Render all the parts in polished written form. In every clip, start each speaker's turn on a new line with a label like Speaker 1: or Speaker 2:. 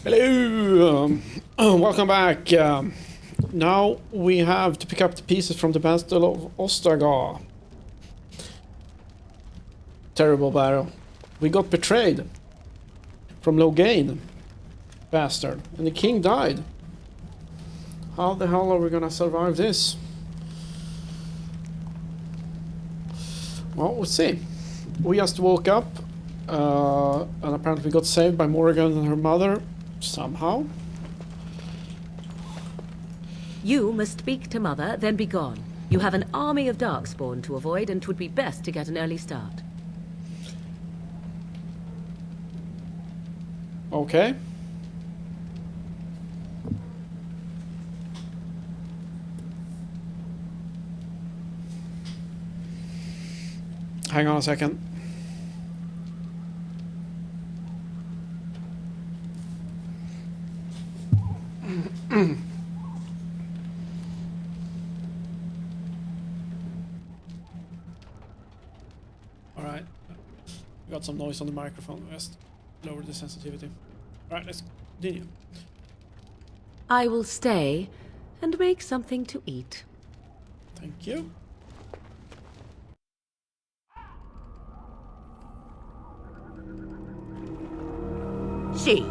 Speaker 1: Hello! Welcome back. Now we have to pick up the pieces from the Battle of Ostagar. Terrible battle. We got betrayed from Lothering. Bastard. And the king died. How the hell are we gonna survive this? Well, we'll see. We just woke up. And apparently we got saved by Morrigan and her mother. Somehow.
Speaker 2: You must speak to Mother, then be gone. You have an army of Darkspawn to avoid, and 'twould be best to get an early start.
Speaker 1: Okay. Hang on a second. Alright. We got some noise on the microphone. Just lower the sensitivity. Alright, let's continue.
Speaker 2: I will stay and make something to eat.
Speaker 1: Thank you.
Speaker 3: See,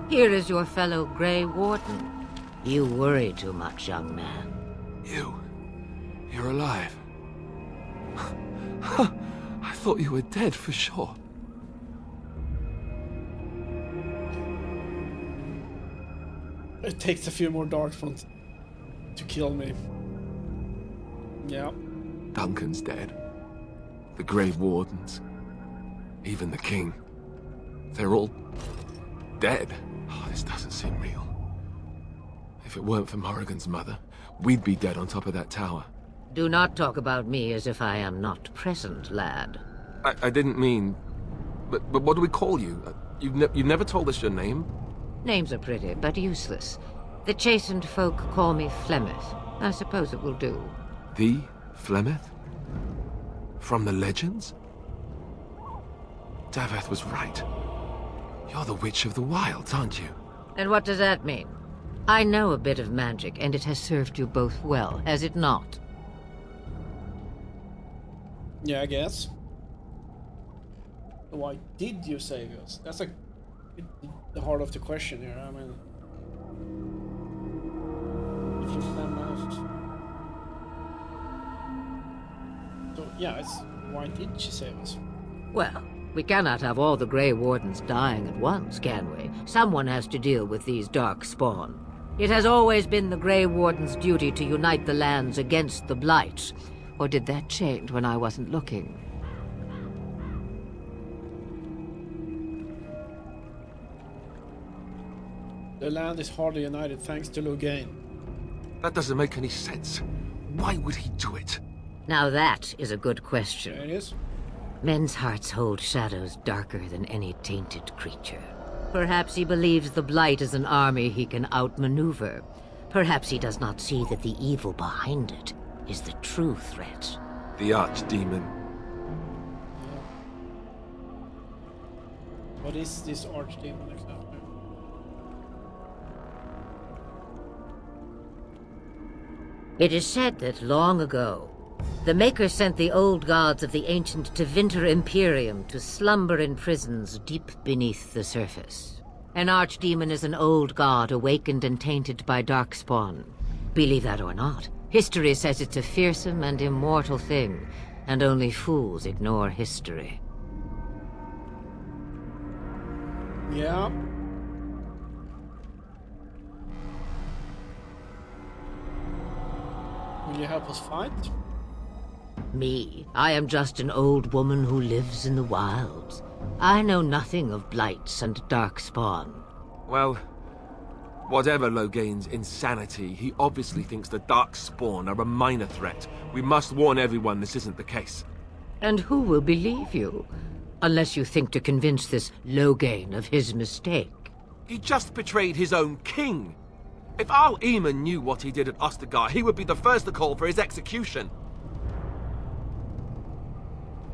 Speaker 3: here is your fellow Grey Warden. You worry too much, young man.
Speaker 4: You're alive. I thought you were dead for sure.
Speaker 1: It takes a few more darkspawn to kill me. Yeah.
Speaker 4: Duncan's dead. The Grey Wardens. Even the King. They're all dead. Oh, this doesn't seem real. If it weren't for Morrigan's mother, we'd be dead on top of that tower.
Speaker 3: Do not talk about me as if I am not present, lad.
Speaker 4: I didn't mean... But what do we call you? You've never told us your name?
Speaker 3: Names are pretty, but useless. The chastened folk call me Flemeth. I suppose it will do.
Speaker 4: The Flemeth? From the legends? Daveth was right. You're the Witch of the Wilds, aren't you?
Speaker 3: And what does that mean? I know a bit of magic, and it has served you both well, has it not?
Speaker 1: Yeah, I guess. Why did you save us? That's like the heart of the question here. I mean, if you plan out. So yeah, it's why did she save us?
Speaker 3: Well, we cannot have all the Grey Wardens dying at once, can we? Someone has to deal with these dark spawn. It has always been the Grey Warden's duty to unite the lands against the Blight. Or did that change when I wasn't looking?
Speaker 1: The land is hardly united thanks to Lothering.
Speaker 4: That doesn't make any sense. Why would he do it?
Speaker 3: Now that is a good question.
Speaker 1: There it is.
Speaker 3: Men's hearts hold shadows darker than any tainted creature. Perhaps he believes the Blight is an army he can outmaneuver. Perhaps he does not see that the evil behind it is the true threat.
Speaker 4: The Archdemon.
Speaker 1: What is this Archdemon exactly?
Speaker 3: It is said that long ago, the Maker sent the old gods of the ancient Tevinter Imperium to slumber in prisons deep beneath the surface. An archdemon is an old god awakened and tainted by darkspawn. Believe that or not, history says it's a fearsome and immortal thing, and only fools ignore history.
Speaker 1: Yeah. Will you help us fight?
Speaker 3: Me? I am just an old woman who lives in the wilds. I know nothing of blights and darkspawn.
Speaker 4: Well, whatever Loghain's insanity, he obviously thinks the Darkspawn are a minor threat. We must warn everyone this isn't the case.
Speaker 3: And who will believe you? Unless you think to convince this Loghain of his mistake.
Speaker 4: He just betrayed his own king. If Al Eamon knew what he did at Ostagar, he would be the first to call for his execution.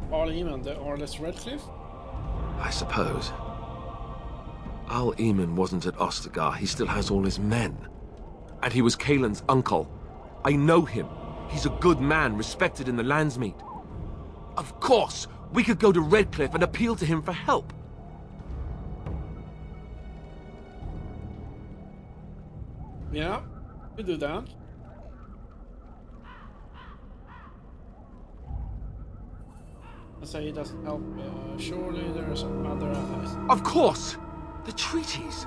Speaker 1: Arl Eamon, the Arles Redcliffe?
Speaker 4: I suppose. Al-Eamon wasn't at Ostagar. He still has all his men. And he was Kaelin's uncle. I know him. He's a good man, respected in the Landsmeet. Of course, we could go to Redcliffe and appeal to him for help.
Speaker 1: Yeah, we do that. I say he doesn't help. Surely there are some other allies.
Speaker 4: Of course! The treaties!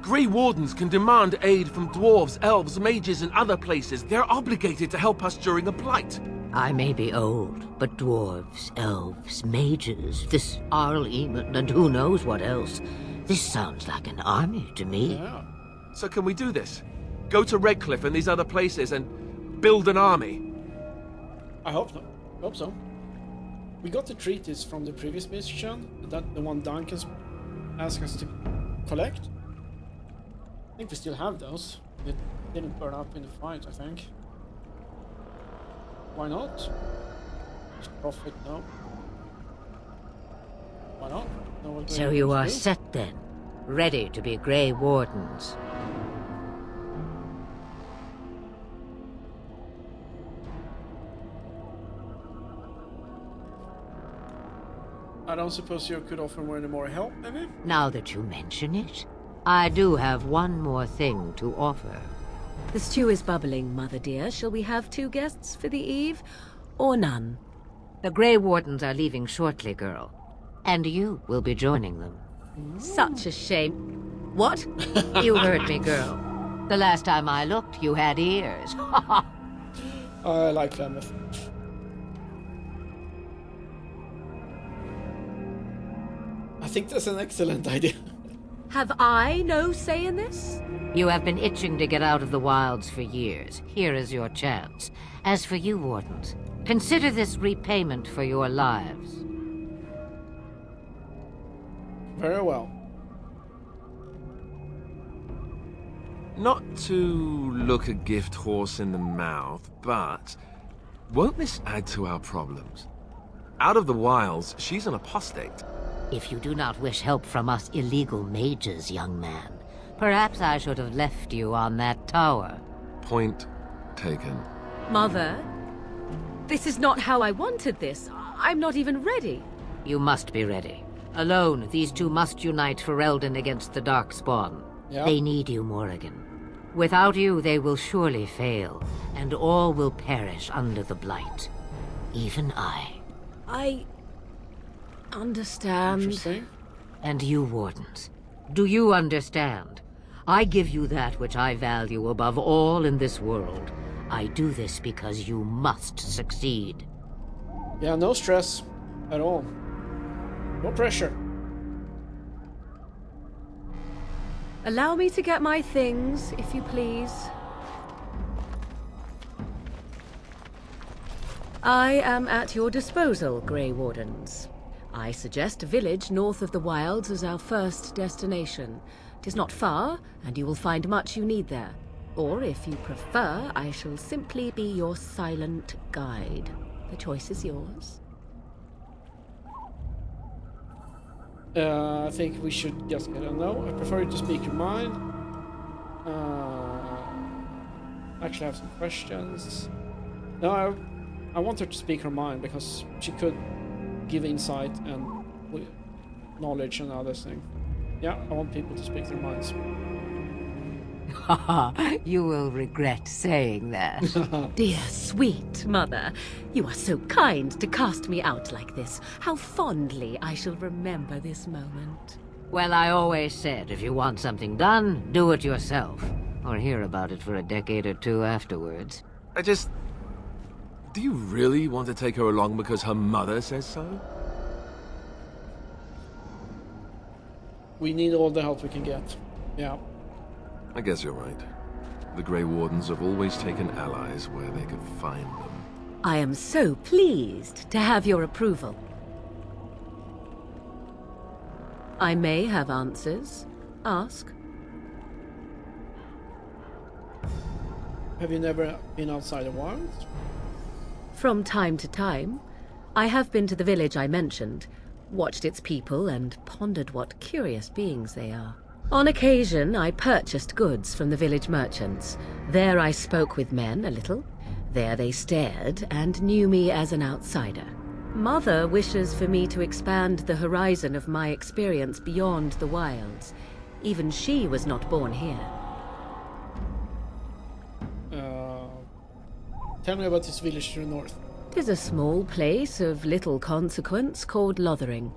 Speaker 4: Grey Wardens can demand aid from dwarves, elves, mages, and other places. They're obligated to help us during a blight.
Speaker 3: I may be old, but dwarves, elves, mages, this Al-Eamon, and who knows what else. This sounds like an army to me.
Speaker 1: Yeah.
Speaker 4: So can we do this? Go to Redcliffe and these other places and build an army?
Speaker 1: I hope so. Hope so. We got the treaties from the previous mission, that the one Duncan's asked us to collect. I think we still have those. It didn't burn up in the fight, I think. Why not? Just profit, no. Why not? Know what
Speaker 3: So
Speaker 1: we
Speaker 3: you
Speaker 1: need to
Speaker 3: are
Speaker 1: do.
Speaker 3: set then, ready to be Grey Wardens.
Speaker 1: I don't suppose you could offer me any more help, maybe?
Speaker 3: Now that you mention it, I do have one more thing to offer.
Speaker 2: The stew is bubbling, Mother dear. Shall we have 2 guests for the eve, or none?
Speaker 3: The Grey Wardens are leaving shortly, girl. And you will be joining them.
Speaker 2: Such a shame. What?
Speaker 3: You heard me, girl. The last time I looked, you had ears.
Speaker 1: I like Plymouth. I think that's an excellent idea.
Speaker 2: Have I no say in this?
Speaker 3: You have been itching to get out of the wilds for years. Here is your chance. As for you, Wardens, consider this repayment for your lives.
Speaker 1: Very well.
Speaker 4: Not to look a gift horse in the mouth, but won't this add to our problems? Out of the wilds, she's an apostate.
Speaker 3: If you do not wish help from us illegal mages, young man, perhaps I should have left you on that tower.
Speaker 4: Point taken.
Speaker 2: Mother, this is not how I wanted this. I'm not even ready.
Speaker 3: You must be ready. Alone, these 2 must unite for Eldon against the Darkspawn.
Speaker 1: Yeah.
Speaker 3: They need you, Morrigan. Without you, they will surely fail, and all will perish under the Blight. Even I.
Speaker 2: I understand.
Speaker 1: Interesting.
Speaker 3: And you, Wardens, do you understand? I give you that which I value above all in this world. I do this because you must succeed.
Speaker 1: Yeah, no stress at all. No pressure.
Speaker 2: Allow me to get my things, if you please. I am at your disposal, Grey Wardens. I suggest a village north of the wilds as our first destination. 'Tis not far, and you will find much you need there. Or, if you prefer, I shall simply be your silent guide. The choice is yours.
Speaker 1: I think we should just get a no. I prefer you to speak your mind. Actually, I have some questions. No, I want her to speak her mind because she could give insight and knowledge and other things. Yeah, I want people to speak their minds.
Speaker 3: You will regret saying that.
Speaker 2: Dear, sweet mother, you are so kind to cast me out like this. How fondly I shall remember this moment.
Speaker 3: Well, I always said, if you want something done, do it yourself. Or hear about it for a decade or 2 afterwards.
Speaker 4: Do you really want to take her along because her mother says so?
Speaker 1: We need all the help we can get. Yeah.
Speaker 4: I guess you're right. The Grey Wardens have always taken allies where they could find them.
Speaker 2: I am so pleased to have your approval. I may have answers. Ask.
Speaker 1: Have you never been outside the wilds?
Speaker 2: From time to time. I have been to the village I mentioned. watched its people, and pondered what curious beings they are. On occasion, I purchased goods from the village merchants. There I spoke with men a little. There they stared and knew me as an outsider. Mother wishes for me to expand the horizon of my experience beyond the wilds. Even she was not born here.
Speaker 1: Tell me about this village to the north.
Speaker 2: 'Tis a small place of little consequence called Lothering.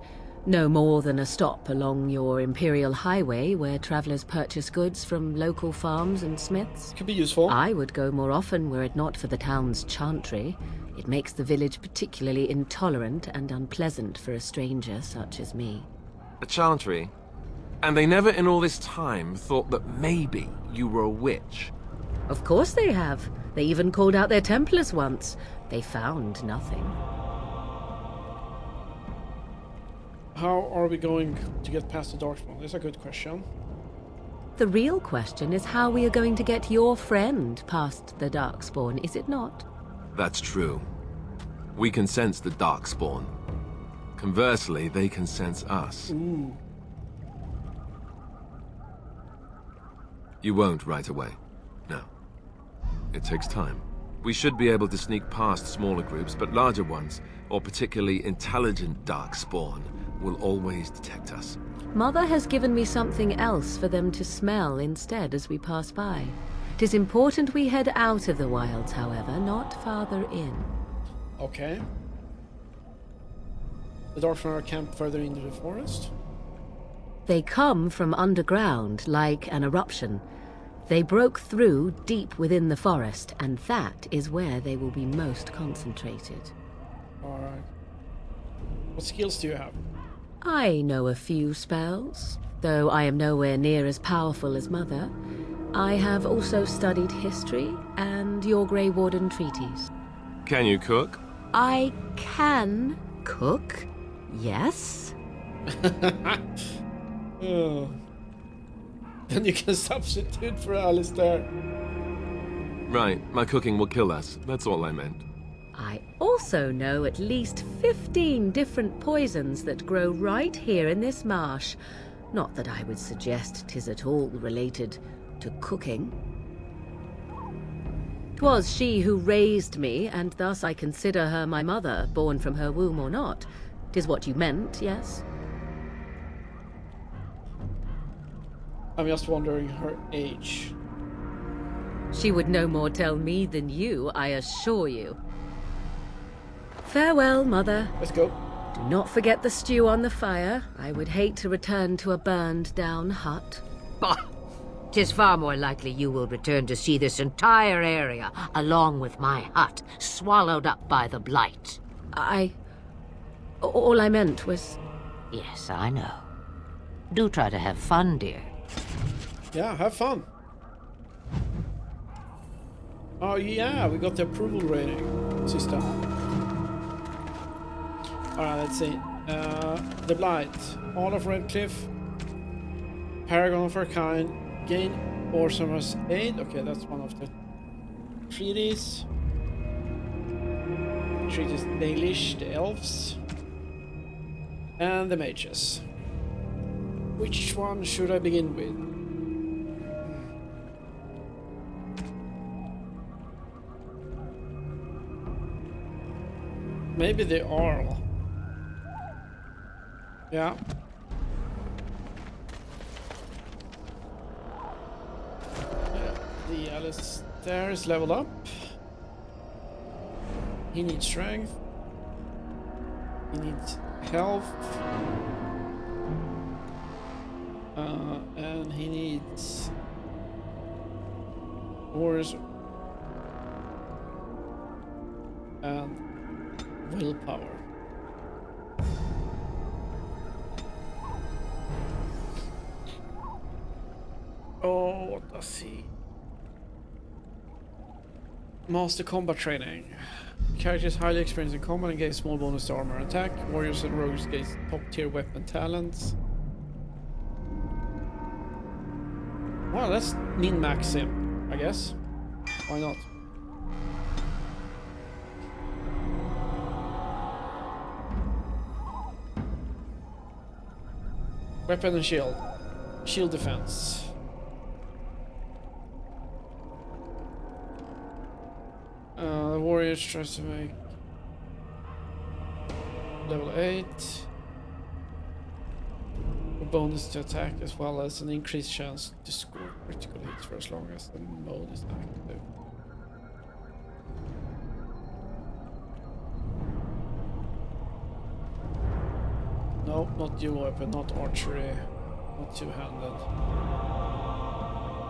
Speaker 2: No more than a stop along your imperial highway where travelers purchase goods from local farms and smiths.
Speaker 1: Could be useful.
Speaker 2: I would go more often were it not for the town's chantry. It makes the village particularly intolerant and unpleasant for a stranger such as me.
Speaker 4: A chantry? And they never in all this time thought that maybe you were a witch?
Speaker 2: Of course they have. They even called out their Templars once. They found nothing.
Speaker 1: How are we going to get past the Darkspawn? That's a good question.
Speaker 2: The real question is how we are going to get your friend past the Darkspawn, is it not?
Speaker 4: That's true. We can sense the Darkspawn. Conversely, they can sense us.
Speaker 1: Ooh.
Speaker 4: You won't right away. No. It takes time. We should be able to sneak past smaller groups, but larger ones, or particularly intelligent Darkspawn, will always detect us.
Speaker 2: Mother has given me something else for them to smell instead as we pass by. 'Tis important we head out of the wilds, however, not farther in.
Speaker 1: Okay. The Darkspawn are camped further into the forest.
Speaker 2: They come from underground, like an eruption. They broke through deep within the forest, and that is where they will be most concentrated.
Speaker 1: Alright. What skills do you have?
Speaker 2: I know a few spells, though I am nowhere near as powerful as Mother. I have also studied history and your Grey Warden treaties.
Speaker 4: Can you cook?
Speaker 2: I can cook, yes.
Speaker 1: Oh. Then you can substitute for Alistair.
Speaker 4: Right, my cooking will kill us. That's all I meant.
Speaker 2: I also know at least 15 different poisons that grow right here in this marsh. Not that I would suggest 'tis at all related to cooking. 'Twas she who raised me, and thus I consider her my mother, born from her womb or not. 'Tis what you meant, yes?
Speaker 1: I'm just wondering her age.
Speaker 2: She would no more tell me than you, I assure you. Farewell, Mother.
Speaker 1: Let's go.
Speaker 2: Do not forget the stew on the fire. I would hate to return to a burned-down hut.
Speaker 3: Bah! 'Tis far more likely you will return to see this entire area, along with my hut, swallowed up by the blight.
Speaker 2: All I meant was...
Speaker 3: Yes, I know. Do try to have fun, dear.
Speaker 1: Yeah, have fun. Oh yeah, we got the approval rating system. Alright, let's see. The Blight. All of Redcliffe. Paragon of her kind. Gain Orsamer's aid. Okay, that's one of the treaties. Treaties Dalish, the elves. And the mages. Which one should I begin with? Maybe the Arl. Yeah. The Alistair is leveled up. He needs strength. He needs health. And he needs wars and willpower. Oh, what does he? Master combat training. Characters highly experienced in combat and gain small bonus to armor and attack. Warriors and rogues gain top tier weapon talents. Well, let's min-max him, I guess. Why not? Weapon and shield. Shield defense. The warrior tries to make level 8. A bonus to attack as well as an increased chance to score critical hits for as long as the mode is active. No, not dual weapon, not archery, not two-handed.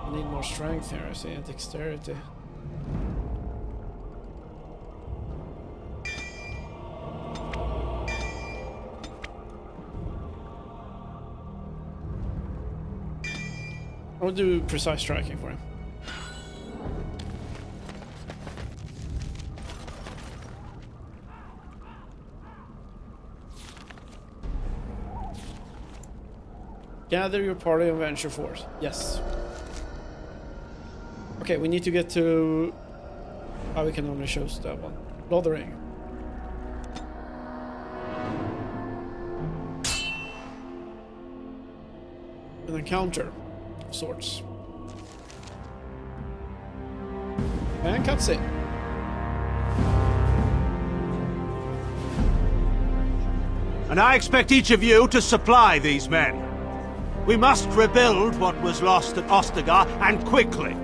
Speaker 1: I need more strength here, I see, and dexterity. I'll do precise striking for him. Gather your party and venture forth. Yes. Okay, we need to get to... we can only choose that one. Lothering. An encounter of sorts. And cutscene.
Speaker 5: And I expect each of you to supply these men. We must rebuild what was lost at Ostagar, and quickly.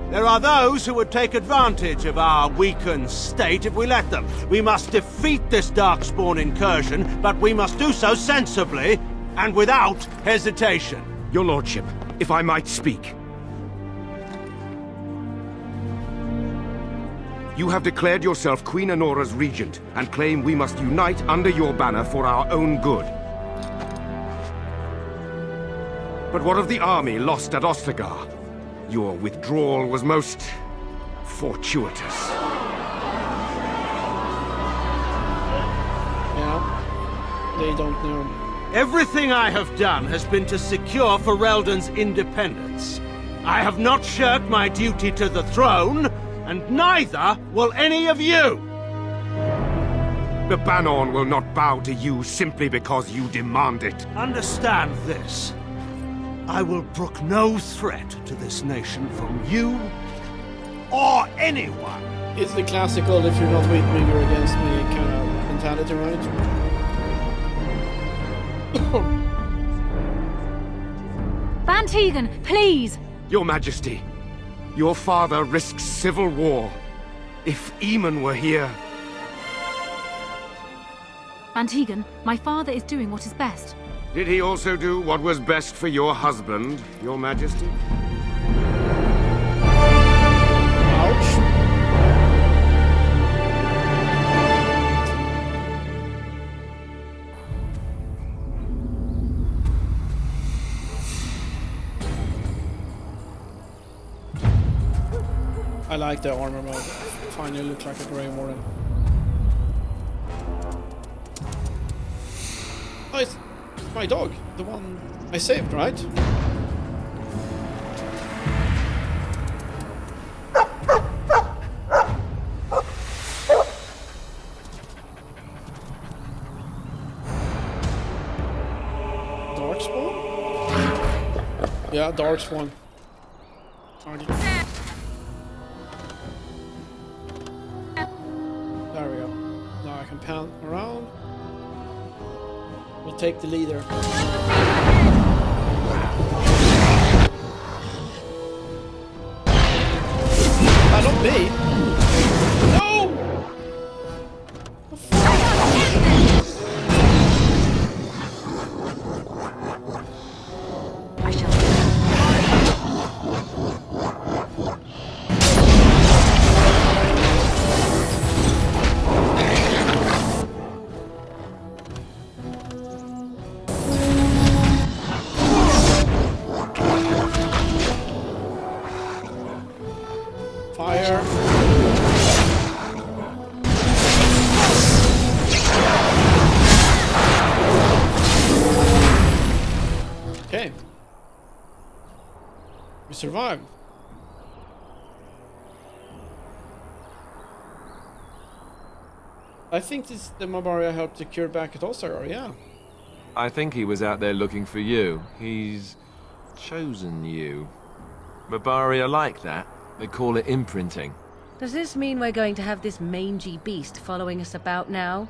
Speaker 5: There are those who would take advantage of our weakened state if we let them. We must defeat this Darkspawn incursion, but we must do so sensibly and without hesitation.
Speaker 6: Your lordship, if I might speak. You have declared yourself Queen Honora's regent, and claim we must unite under your banner for our own good. But what of the army lost at Ostagar? Your withdrawal was most fortuitous.
Speaker 1: Yeah, they don't know me.
Speaker 5: Everything I have done has been to secure Ferelden's independence. I have not shirked my duty to the throne, and neither will any of you!
Speaker 6: The Bannerlord will not bow to you simply because you demand it.
Speaker 5: Understand this. I will brook no threat to this nation from you or anyone.
Speaker 1: It's the classical if you're not with me, you're against me kind of mentality, right?
Speaker 2: Van Tegan, please!
Speaker 6: Your Majesty, your father risks civil war. If Eamon were here...
Speaker 7: Van Tegan, my father is doing what is best.
Speaker 6: Did he also do what was best for your husband, Your Majesty?
Speaker 1: Ouch. I like the armor mode. Finally look like a Grey Warden. Oh, it's my dog, the one I saved, right? Darkspawn? Yeah, Darkspawn. There we go. Now I can pan around. We'll take the leader. Not me. No!
Speaker 7: I shall.
Speaker 1: Fire. Okay. We survived. I think this is the mabari I helped secure back at Ostagar, yeah.
Speaker 4: I think he was out there looking for you. He's chosen you. Mabari are like that. They call it imprinting.
Speaker 2: Does this mean we're going to have this mangy beast following us about now?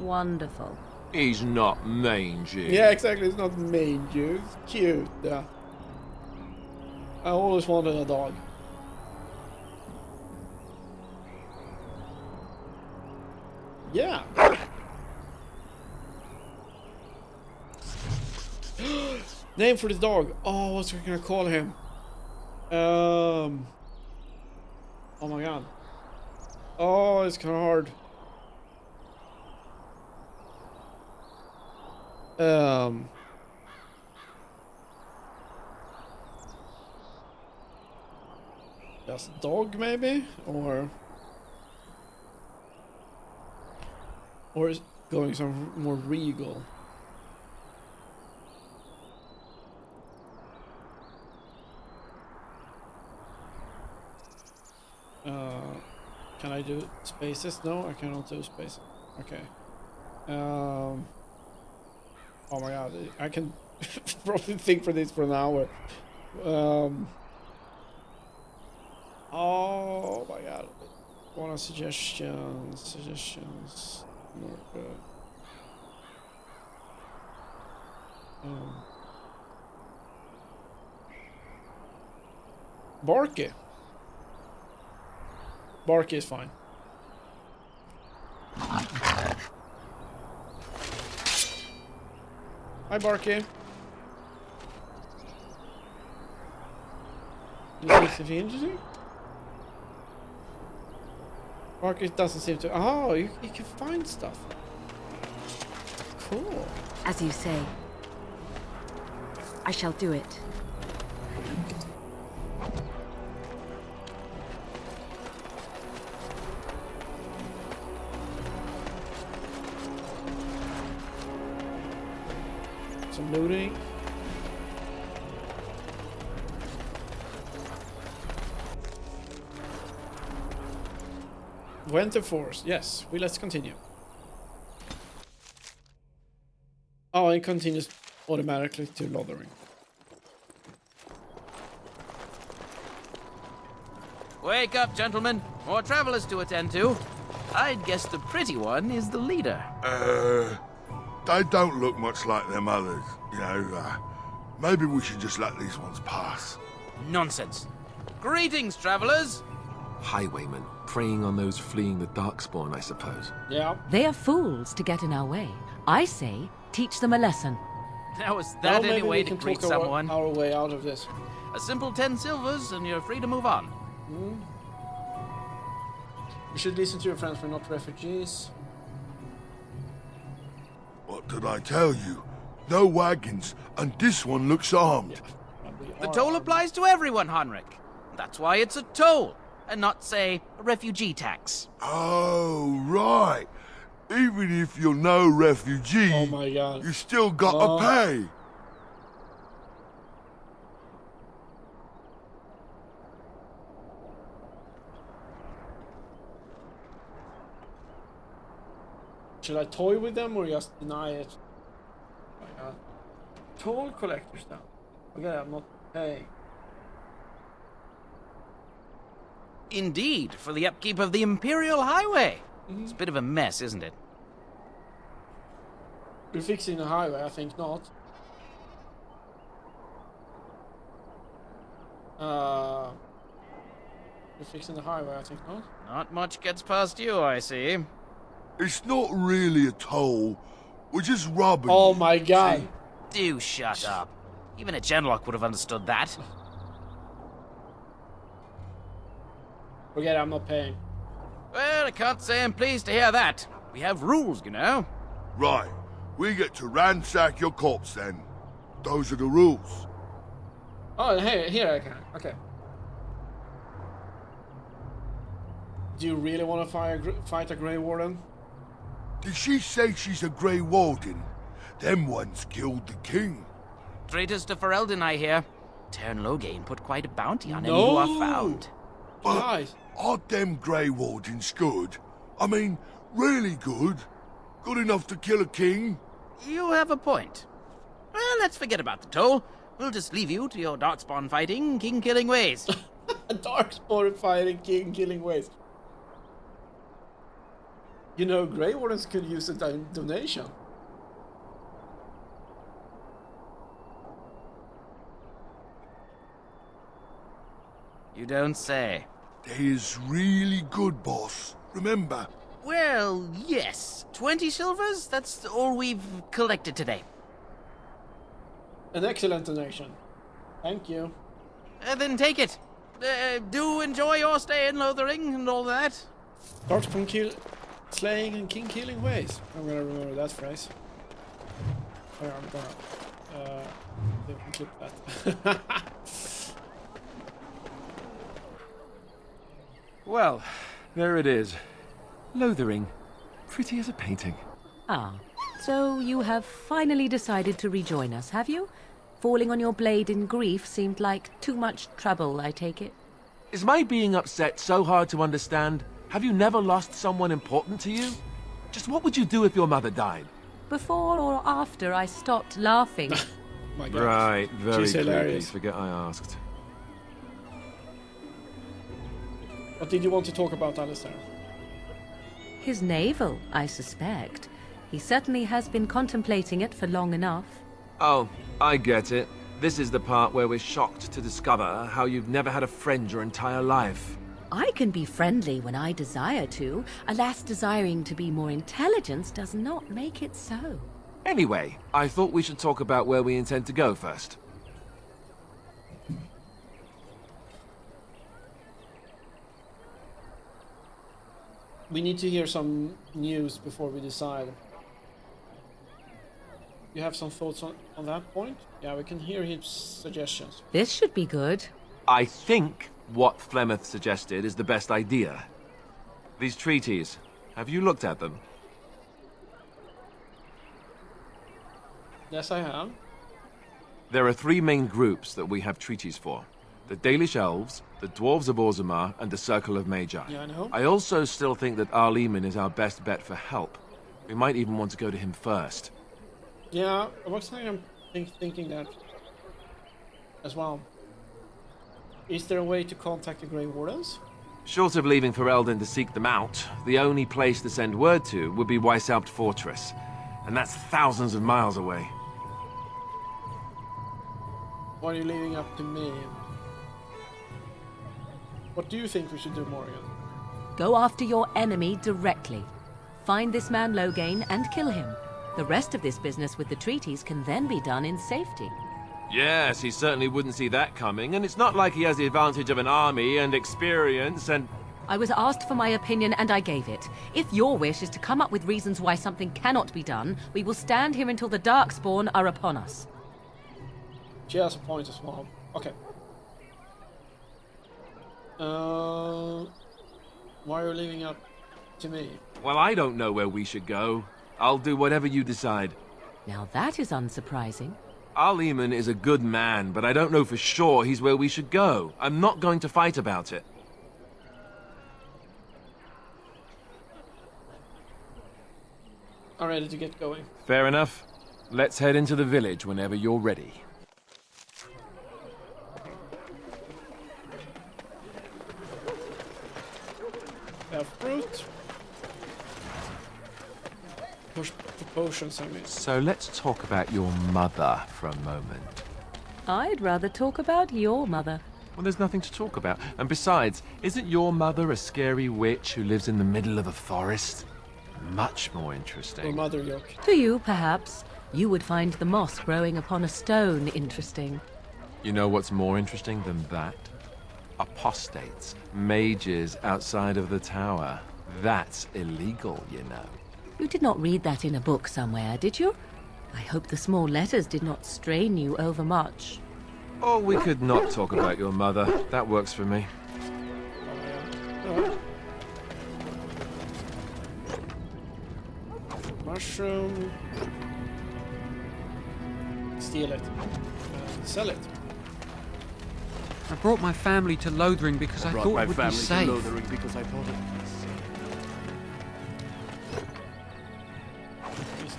Speaker 2: Wonderful.
Speaker 4: He's not mangy.
Speaker 1: Yeah, exactly. It's not mangy. It's cute. Yeah. I always wanted a dog. Yeah. Name for the dog. Oh, what's we gonna call him? Oh my god. Oh, it's kind of hard. Just dog maybe, or is going some more regal. Can I do spaces? No, I cannot do spaces. Okay. Oh my god, I can probably think for this for an hour. Oh my god. What are suggestions? Suggestions. More good. Barky. Barky is fine. Hi, Barky. This is interesting. Barky doesn't seem to. Oh, you can find stuff. Cool.
Speaker 2: As you say. I shall do it.
Speaker 1: Some looting. Winter Force. Yes, let's continue. Oh, it continues automatically to Lothering.
Speaker 8: Wake up, gentlemen. More travelers to attend to. I'd guess the pretty one is the leader.
Speaker 9: They don't look much like them others, you know. Maybe we should just let these ones pass.
Speaker 8: Nonsense. Greetings, travelers.
Speaker 4: Highwaymen, preying on those fleeing the Darkspawn, I suppose.
Speaker 1: Yeah.
Speaker 2: They are fools to get in our way. I say, teach them a lesson.
Speaker 8: Now is that any way to greet someone?
Speaker 1: Our way out of this.
Speaker 8: A simple 10 silvers and you're free to move on.
Speaker 1: You should listen to your friends. We're not refugees.
Speaker 9: What did I tell you? No wagons, and this one looks armed.
Speaker 8: The toll applies to everyone, Heinrich. That's why it's a toll, and not, say, a refugee tax.
Speaker 9: Oh, right. Even if you're no refugee,
Speaker 1: Oh my god.
Speaker 9: you still gotta pay.
Speaker 1: Should I toy with them or just deny it? Oh my god. Toll collectors now. Okay, I'm not paying.
Speaker 8: Indeed, for the upkeep of the Imperial Highway. It's a bit of a mess, isn't it?
Speaker 1: We're fixing the highway, I think not. We're fixing the highway, I think not.
Speaker 8: Not much gets past you, I see.
Speaker 9: It's not really a toll. We're just robbing
Speaker 1: Oh
Speaker 9: you.
Speaker 1: my god.
Speaker 8: Do shut up. Even a Genlock would have understood that.
Speaker 1: Forget it, I'm not paying.
Speaker 8: Well, I can't say I'm pleased to hear that. We have rules, you know.
Speaker 9: Right. We get to ransack your corpse then. Those are the rules.
Speaker 1: Oh, hey, here I can. Okay. Do you really want to fight a Grey Warden?
Speaker 9: Did she say she's a Grey Warden? Them ones killed the king.
Speaker 8: Traitors to Ferelden, I hear. Tern Loghain put quite a bounty on any who are found.
Speaker 9: But
Speaker 1: Nice.
Speaker 9: are them Grey Wardens good? I mean, really good? Good enough to kill a king?
Speaker 8: You have a point. Well, let's forget about the toll. We'll just leave you to your darkspawn fighting, king killing ways.
Speaker 1: Darkspawn fighting, king killing ways. You know, Grey Wardens could use a donation.
Speaker 8: You don't say.
Speaker 9: They is really good, boss. Remember?
Speaker 8: Well, yes. 20 silvers? That's all we've collected today.
Speaker 1: An excellent donation. Thank you.
Speaker 8: Then take it. Do enjoy your stay in Lothering and all that.
Speaker 1: Darkspawn kill, slaying and king killing ways. I'm gonna remember that phrase. Or I'm gonna clip that.
Speaker 4: Well, there it is. Lothering. Pretty as a painting.
Speaker 2: Ah, so you have finally decided to rejoin us, have you? Falling on your blade in grief seemed like too much trouble, I take it.
Speaker 4: Is my being upset so hard to understand? Have you never lost someone important to you? Just what would you do if your mother died?
Speaker 2: Before or after I stopped laughing.
Speaker 1: My God.
Speaker 4: Right, very
Speaker 1: She's
Speaker 4: creepy.
Speaker 1: hilarious.
Speaker 4: Forget I asked.
Speaker 1: What did you want to talk about, Alistair?
Speaker 2: His navel, I suspect. He certainly has been contemplating it for long enough.
Speaker 4: Oh, I get it. This is the part where we're shocked to discover how you've never had a friend your entire life.
Speaker 2: I can be friendly when I desire to. Alas, desiring to be more intelligent does not make it so.
Speaker 4: Anyway, I thought we should talk about where we intend to go first.
Speaker 1: We need to hear some news before we decide. You have some thoughts on that point? Yeah, we can hear his suggestions.
Speaker 2: This should be good.
Speaker 4: I think what Flemeth suggested is the best idea. These treaties, have you looked at them?
Speaker 1: Yes, I have.
Speaker 4: There are three main groups that we have treaties for. The Dalish Elves, the Dwarves of Orzammar, and the Circle of Magi.
Speaker 1: Yeah, I know.
Speaker 4: I also still think that Arleman is our best bet for help. We might even want to go to him first.
Speaker 1: Yeah, I was thinking that as well. Is there a way to contact the Grey Wardens?
Speaker 4: Short of leaving Ferelden to seek them out, the only place to send word to would be Weishaupt Fortress. And that's thousands of miles away.
Speaker 1: Why are you leaving up to me? What do you think we should do, Morgan?
Speaker 2: Go after your enemy directly. Find this man Loghain and kill him. The rest of this business with the treaties can then be done in safety.
Speaker 4: Yes, he certainly wouldn't see that coming, and it's not like he has the advantage of an army and experience and...
Speaker 2: I was asked for my opinion and I gave it. If your wish is to come up with reasons why something cannot be done, we will stand here until the Darkspawn are upon us.
Speaker 1: She has a point as well. Okay. Why are you leaving up to me?
Speaker 4: Well, I don't know where we should go. I'll do whatever you decide.
Speaker 2: Now that is unsurprising.
Speaker 4: Arleman is a good man, but I don't know for sure he's where we should go. I'm not going to fight about it.
Speaker 1: I'm ready to get going.
Speaker 4: Fair enough. Let's head into the village whenever you're ready.
Speaker 1: We have fruit. Push for potions, I mean.
Speaker 4: So let's talk about your mother for a moment.
Speaker 2: I'd rather talk about your mother.
Speaker 4: Well, there's nothing to talk about. And besides, isn't your mother a scary witch who lives in the middle of a forest? Much more
Speaker 1: Or
Speaker 4: interesting.
Speaker 1: mother yoke.
Speaker 2: To you, perhaps. You would find the moss growing upon a stone interesting.
Speaker 4: You know what's more interesting than that? Apostates, mages outside of the tower. That's illegal, you know.
Speaker 2: You did not read that in a book somewhere, did you? I hope the small letters did not strain you overmuch.
Speaker 4: Or we could not talk about your mother. That works for me.
Speaker 1: Alright. Mushroom. Steal it. Sell it.
Speaker 10: I brought my family to Lothering because I thought it would be safe.
Speaker 1: Because I thought it was safe.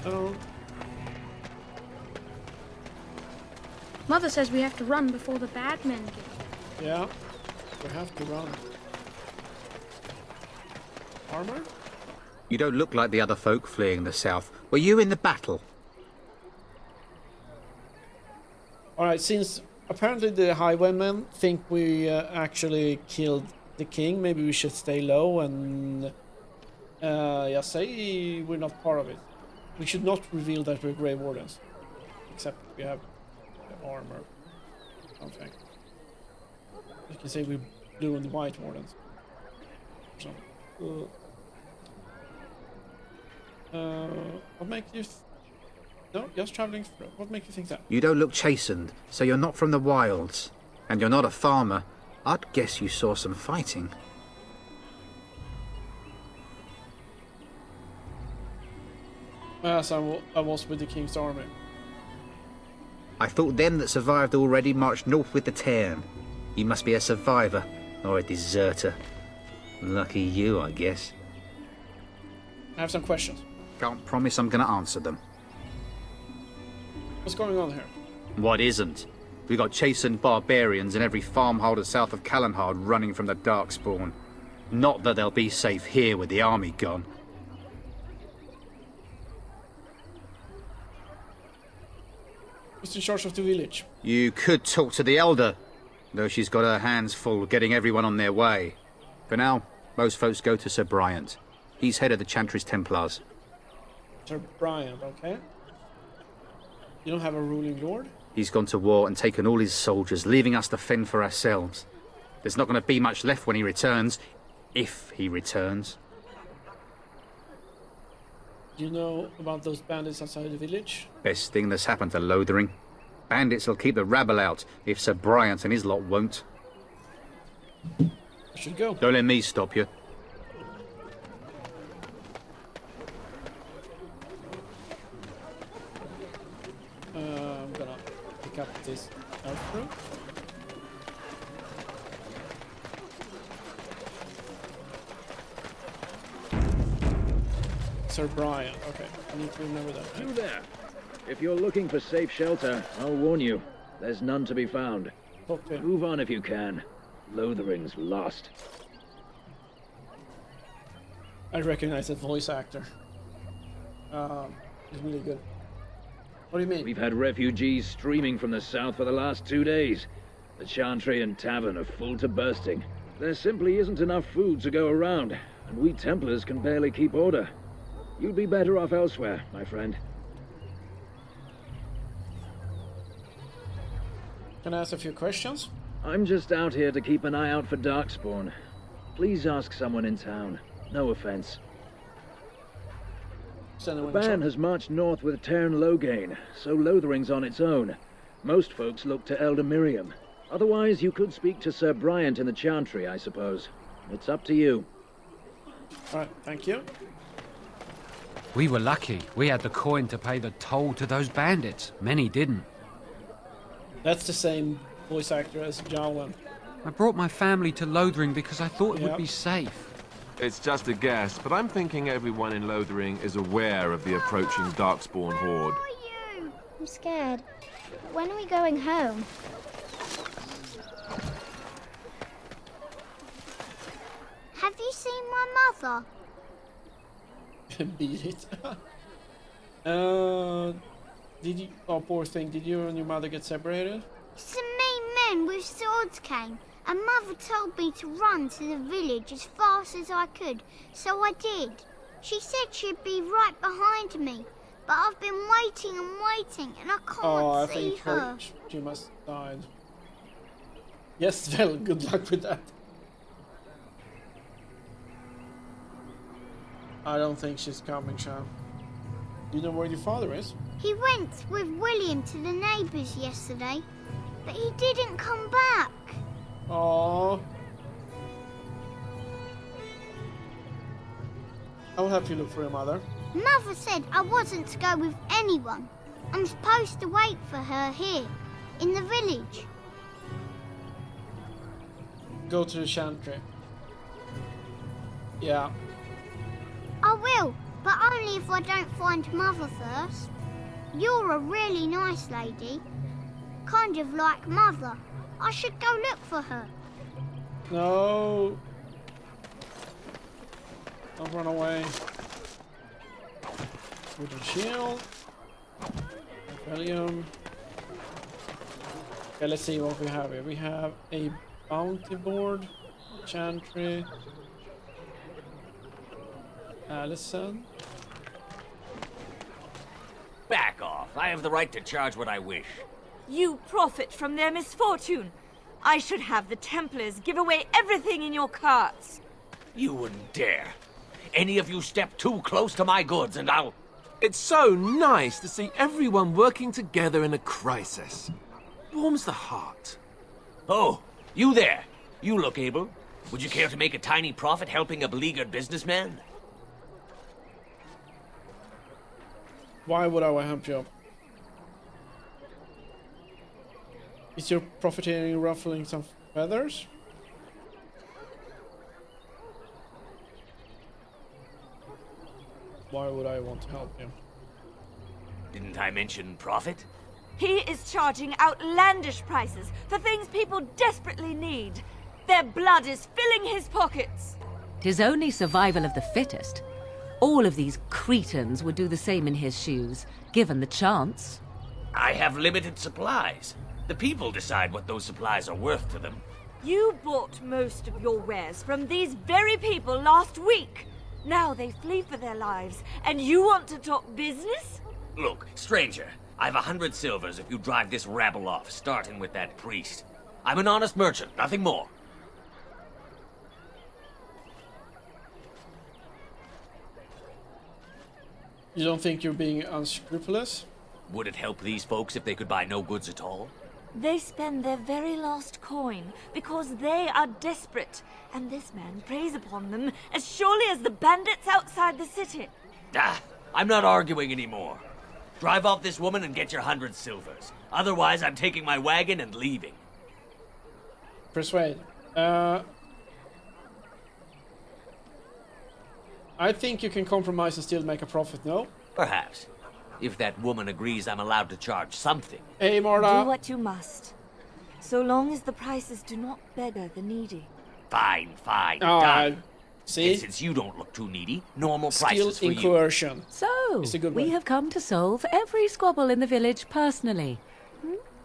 Speaker 1: Stone.
Speaker 11: Mother says we have to run before the bad men get here.
Speaker 1: Yeah, we have to run. Armor?
Speaker 12: You don't look like the other folk fleeing the south. Were you in the battle?
Speaker 1: Alright, since apparently the highwaymen think we actually killed the king, maybe we should stay low and say we're not part of it. We should not reveal that we're Grey Wardens. Except we have armor. Something. You can say we're blue and white Wardens. So, what makes you... No, just traveling through. What makes you think that?
Speaker 12: You don't look chastened, so you're not from the wilds. And you're not a farmer. I'd guess you saw some fighting.
Speaker 1: Yes, I was with the king's army.
Speaker 12: I thought them that survived already marched north with the Tairn. You must be a survivor, or a deserter. Lucky you, I guess.
Speaker 1: I have some questions.
Speaker 12: Can't promise I'm gonna answer them.
Speaker 1: What's going on here?
Speaker 12: What isn't? We got chastened barbarians in every farmholder south of Callanhard running from the Darkspawn. Not that they'll be safe here with the army gone.
Speaker 1: Who's in charge of the village?
Speaker 12: You could talk to the Elder, though she's got her hands full getting everyone on their way. For now, most folks go to Sir Bryant. He's head of the Chantry's Templars.
Speaker 1: Sir Bryant, okay. You don't have a ruling lord?
Speaker 12: He's gone to war and taken all his soldiers, leaving us to fend for ourselves. There's not going to be much left when he returns. If he returns.
Speaker 1: Do you know about those bandits outside the village?
Speaker 12: Best thing that's happened to Lothering. Bandits will keep the rabble out, if Sir Bryant and his lot won't.
Speaker 1: I should go.
Speaker 12: Don't let me stop you.
Speaker 1: I'm gonna pick up this elf room. Sir Brian, okay, I need to remember that.
Speaker 13: You there. If you're looking for safe shelter, I'll warn you, there's none to be found.
Speaker 1: Okay.
Speaker 13: Move on if you can. Lothering's lost.
Speaker 1: I recognize that voice actor. He's really good. What do you mean?
Speaker 13: We've had refugees streaming from the south for the last 2 days. The Chantry and Tavern are full to bursting. There simply isn't enough food to go around, and we Templars can barely keep order. You'd be better off elsewhere, my friend.
Speaker 1: Can I ask a few questions?
Speaker 13: I'm just out here to keep an eye out for Darkspawn. Please ask someone in town. No offense. The band has marched north with Tairn Loghain, so Lothering's on its own. Most folks look to Elder Miriam. Otherwise, you could speak to Sir Bryant in the Chantry, I suppose. It's up to you.
Speaker 1: Alright, thank you.
Speaker 10: We were lucky. We had the coin to pay the toll to those bandits. Many didn't.
Speaker 1: That's the same voice actor as Jawan.
Speaker 10: I brought my family to Lothering because I thought it would be safe.
Speaker 4: It's just a guess, but I'm thinking everyone in Lothering is aware of the approaching Darkspawn horde.
Speaker 11: Where are you? I'm scared. When are we going home? Have you seen my mother?
Speaker 1: Beat it. Did you... Oh, poor thing. Did you and your mother get separated?
Speaker 11: Some mean men with swords came, and Mother told me to run to the village as fast as I could, so I did. She said she'd be right behind me, but I've been waiting and waiting, and I can't see her.
Speaker 1: She must have died. Yes, well, good luck with that. I don't think she's coming, Sean. Do you know where your father is?
Speaker 11: He went with William to the neighbours yesterday, but he didn't come back.
Speaker 1: Aww. I will help you look for your mother.
Speaker 11: Mother said I wasn't to go with anyone. I'm supposed to wait for her here, in the village.
Speaker 1: Go to the Chantry. Yeah.
Speaker 11: I will, but only if I don't find Mother first. You're a really nice lady. kind of like Mother. I should go look for her.
Speaker 1: No. Don't run away. Wooden shield. Rebellion. Okay, let's see what we have here. We have a bounty board, chantry, Allison.
Speaker 14: Back off. I have the right to charge what I wish.
Speaker 15: You profit from their misfortune. I should have the Templars give away everything in your carts.
Speaker 14: You wouldn't dare. Any of you step too close to my goods and I'll...
Speaker 4: It's so nice to see everyone working together in a crisis. Warms the heart.
Speaker 14: Oh, you there. You look able. Would you care to make a tiny profit helping a beleaguered businessman?
Speaker 1: Why would I help you? Is your profiteering ruffling some feathers? Why would I want to help you?
Speaker 14: Didn't I mention profit?
Speaker 15: He is charging outlandish prices for things people desperately need. Their blood is filling his pockets.
Speaker 2: 'Tis only survival of the fittest. All of these cretins would do the same in his shoes, given the chance.
Speaker 14: I have limited supplies. The people decide what those supplies are worth to them.
Speaker 15: You bought most of your wares from these very people last week. Now they flee for their lives, and you want to talk business?
Speaker 14: Look, stranger, I've 100 silvers if you drive this rabble off, starting with that priest. I'm an honest merchant, nothing more.
Speaker 1: You don't think you're being unscrupulous?
Speaker 14: Would it help these folks if they could buy no goods at all?
Speaker 15: They spend their very last coin because they are desperate, and this man preys upon them as surely as the bandits outside the city.
Speaker 14: Ah, I'm not arguing anymore. Drive off this woman and get your 100 silvers. Otherwise, I'm taking my wagon and leaving.
Speaker 1: Persuade. I think you can compromise and still make a profit, no?
Speaker 14: Perhaps. If that woman agrees I'm allowed to charge something.
Speaker 1: Hey, Marta.
Speaker 15: Do what you must. So long as the prices do not beggar the needy.
Speaker 14: Fine, fine,
Speaker 1: Oh,
Speaker 14: done.
Speaker 1: see?
Speaker 14: And since you don't look too needy, normal
Speaker 1: Skill
Speaker 14: prices for
Speaker 1: in
Speaker 14: you.
Speaker 1: coercion.
Speaker 2: So,
Speaker 1: It's a good
Speaker 2: we
Speaker 1: one.
Speaker 2: have come to solve every squabble in the village personally.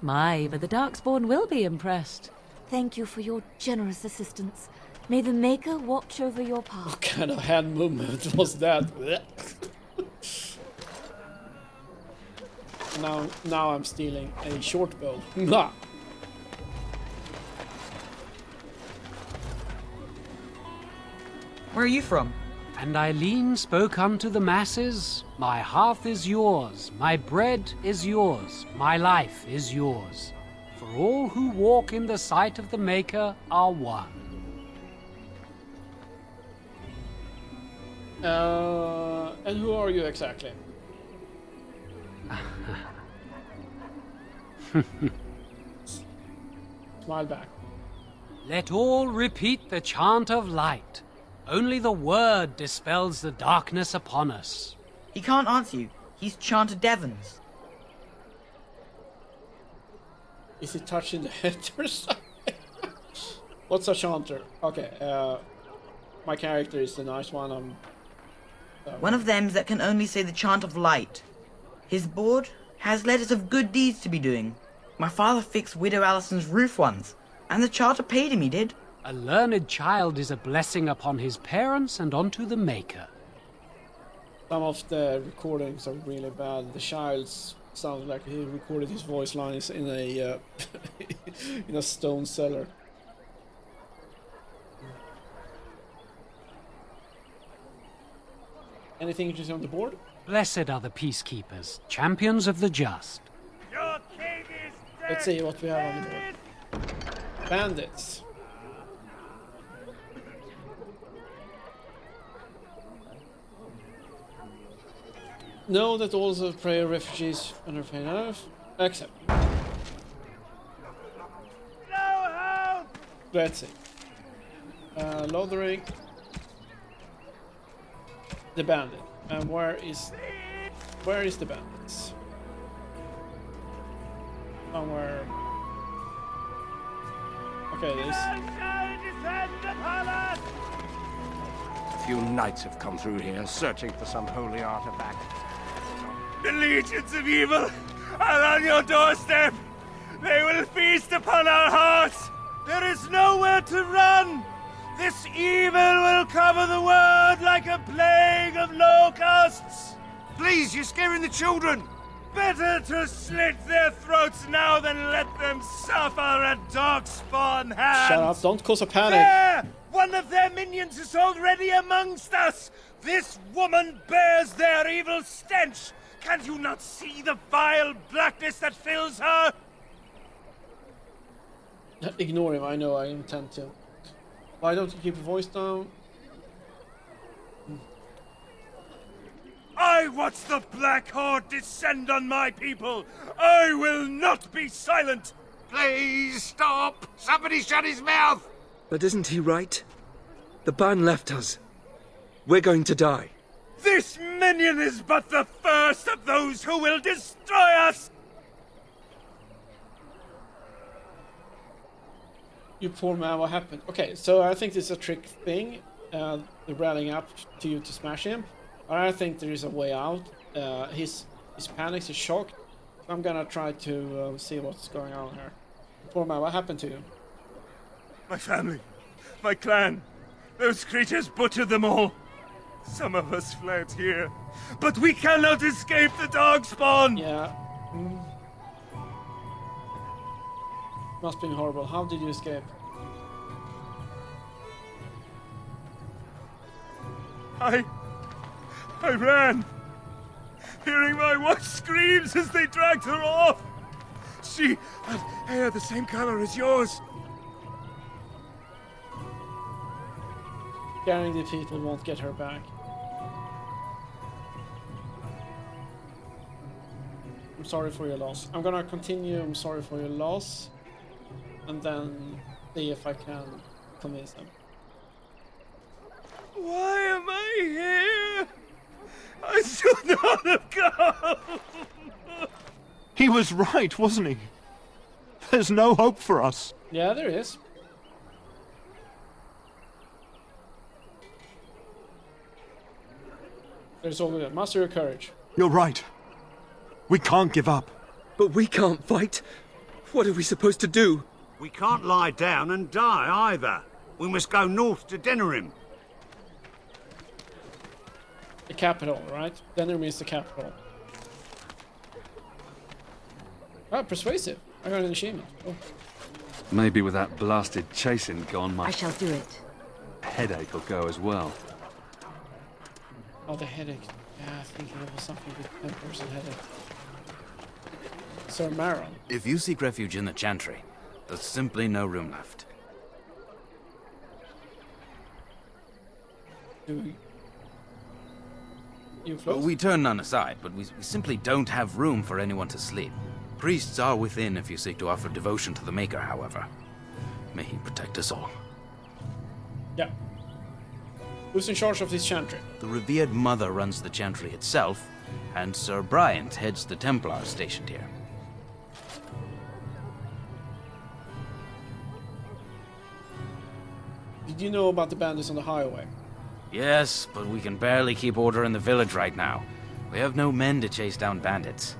Speaker 2: My, but the Darkspawn will be impressed.
Speaker 15: Thank you for your generous assistance. May the Maker watch over your path.
Speaker 1: What kind of hand movement was that? Now I'm stealing a short bow. Mwah.
Speaker 16: Where are you from?
Speaker 10: And Eileen spoke unto the masses, my hearth is yours, my bread is yours, my life is yours. For all who walk in the sight of the Maker are one.
Speaker 1: And who are you exactly? Smile back.
Speaker 10: Let all repeat the chant of light. Only the word dispels the darkness upon us.
Speaker 16: He can't answer you. He's chanted Devons.
Speaker 1: Is he touching the head or something? What's a chanter? Okay, my character is the nice one.
Speaker 16: One of them that can only say the chant of light. His board has letters of good deeds to be doing. My father fixed Widow Allison's roof once, and the charter paid him, he did.
Speaker 10: A learned child is a blessing upon his parents and unto the Maker.
Speaker 1: Some of the recordings are really bad. The child's sounds like he recorded his voice lines in a in a stone cellar. Anything interesting on the board?
Speaker 10: Blessed are the peacekeepers, champions of the just.
Speaker 1: Let's see what we have on the board. Bandits. Know that also prayer refugees under pain enough. Accept. Let's see. Lothering. The bandit. And where is the bandits? somewhere. Okay, this.
Speaker 6: A few knights have come through here, searching for some holy artifact.
Speaker 17: The legions of evil are on your doorstep. They will feast upon our hearts. There is nowhere to run. This evil will cover the world like a plague of locusts.
Speaker 6: Please, you're scaring the children.
Speaker 17: Better to slit their throats now than let them suffer at darkspawn hands.
Speaker 1: Shut up! Don't cause a panic.
Speaker 17: There! One of their minions is already amongst us. This woman bears their evil stench. Can you not see the vile blackness that fills her?
Speaker 1: Ignore him. I know. I intend to. Why don't you keep your voice down?
Speaker 17: I watch the Black Horde descend on my people. I will not be silent.
Speaker 6: Please stop! Somebody shut his mouth!
Speaker 18: But isn't he right? The ban left us. We're going to die.
Speaker 17: This minion is but the first of those who will destroy us!
Speaker 1: You poor man, what happened? Okay, so I think this is a trick thing. They're rallying up to you to smash him. But I think there is a way out. He's panicked, he's shocked. So I'm gonna try to see what's going on here. Poor man, what happened to you?
Speaker 17: My family, my clan, those creatures butchered them all. Some of us fled here, but we cannot escape the darkspawn.
Speaker 1: Yeah. Must be horrible. How did you escape?
Speaker 17: I ran, hearing my wife's screams as they dragged her off. She had hair the same color as yours.
Speaker 1: Scaring the people won't get her back. I'm sorry for your loss. I'm gonna continue. I'm sorry for your loss. And then see if I can convince them.
Speaker 17: Why am I here? I should not have come!
Speaker 5: He was right, wasn't he? There's no hope for us.
Speaker 1: Yeah, there is. There's only muster your courage.
Speaker 5: You're right. We can't give up.
Speaker 18: But we can't fight. What are we supposed to do?
Speaker 5: We can't lie down and die either. We must go north to Denerim.
Speaker 1: The capital, right? Denerim is the capital. Ah, persuasive. I got an achievement. Oh.
Speaker 19: Maybe with that blasted chasing gone, my
Speaker 2: I shall do it.
Speaker 19: headache will go as well.
Speaker 1: Oh, the headache. Yeah, I think it was something with 10% headache. Sir Maron.
Speaker 8: If you seek refuge in the Chantry, there's simply no room left.
Speaker 1: Do you close?
Speaker 8: We turn none aside, but we simply don't have room for anyone to sleep. Priests are within if you seek to offer devotion to the Maker, however. May he protect us all.
Speaker 1: Yeah. Who's in charge of this chantry?
Speaker 8: The revered mother runs the Chantry itself, and Sir Bryant heads the Templars stationed here.
Speaker 1: Did you know about the bandits on the highway?
Speaker 8: Yes, but we can barely keep order in the village right now. We have no men to chase down bandits.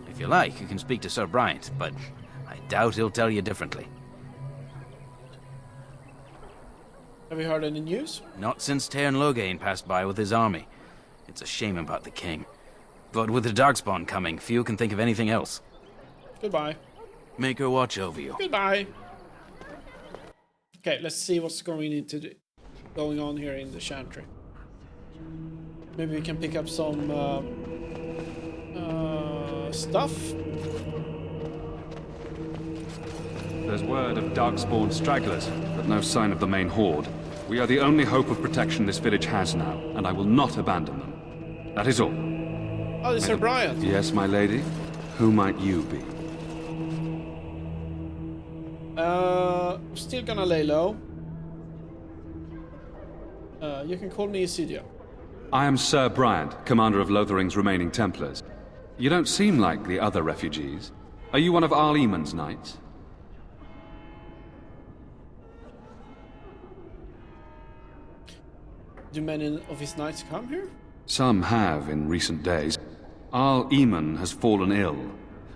Speaker 8: If you like, you can speak to Sir Bryant, but I doubt he'll tell you differently.
Speaker 1: Have you heard any news?
Speaker 8: Not since Tairn Loghain passed by with his army. It's a shame about the king. But with the Darkspawn coming, few can think of anything else.
Speaker 1: Goodbye.
Speaker 8: Make her watch over you.
Speaker 1: Goodbye. Okay, let's see what's going on here in the chantry. Maybe we can pick up some stuff.
Speaker 19: There's word of Darkspawn stragglers, but no sign of the main horde. We are the only hope of protection this village has now, and I will not abandon them. That is all.
Speaker 1: Oh, it's Sir Bryant.
Speaker 19: Yes, my lady? Who might you be?
Speaker 1: Still gonna lay low. You can call me Isydia.
Speaker 19: I am Sir Bryant, commander of Lothering's remaining Templars. You don't seem like the other refugees. Are you one of Arl Eamon's knights?
Speaker 1: Do many of his knights come here?
Speaker 19: Some have in recent days. Arl Eamon has fallen ill,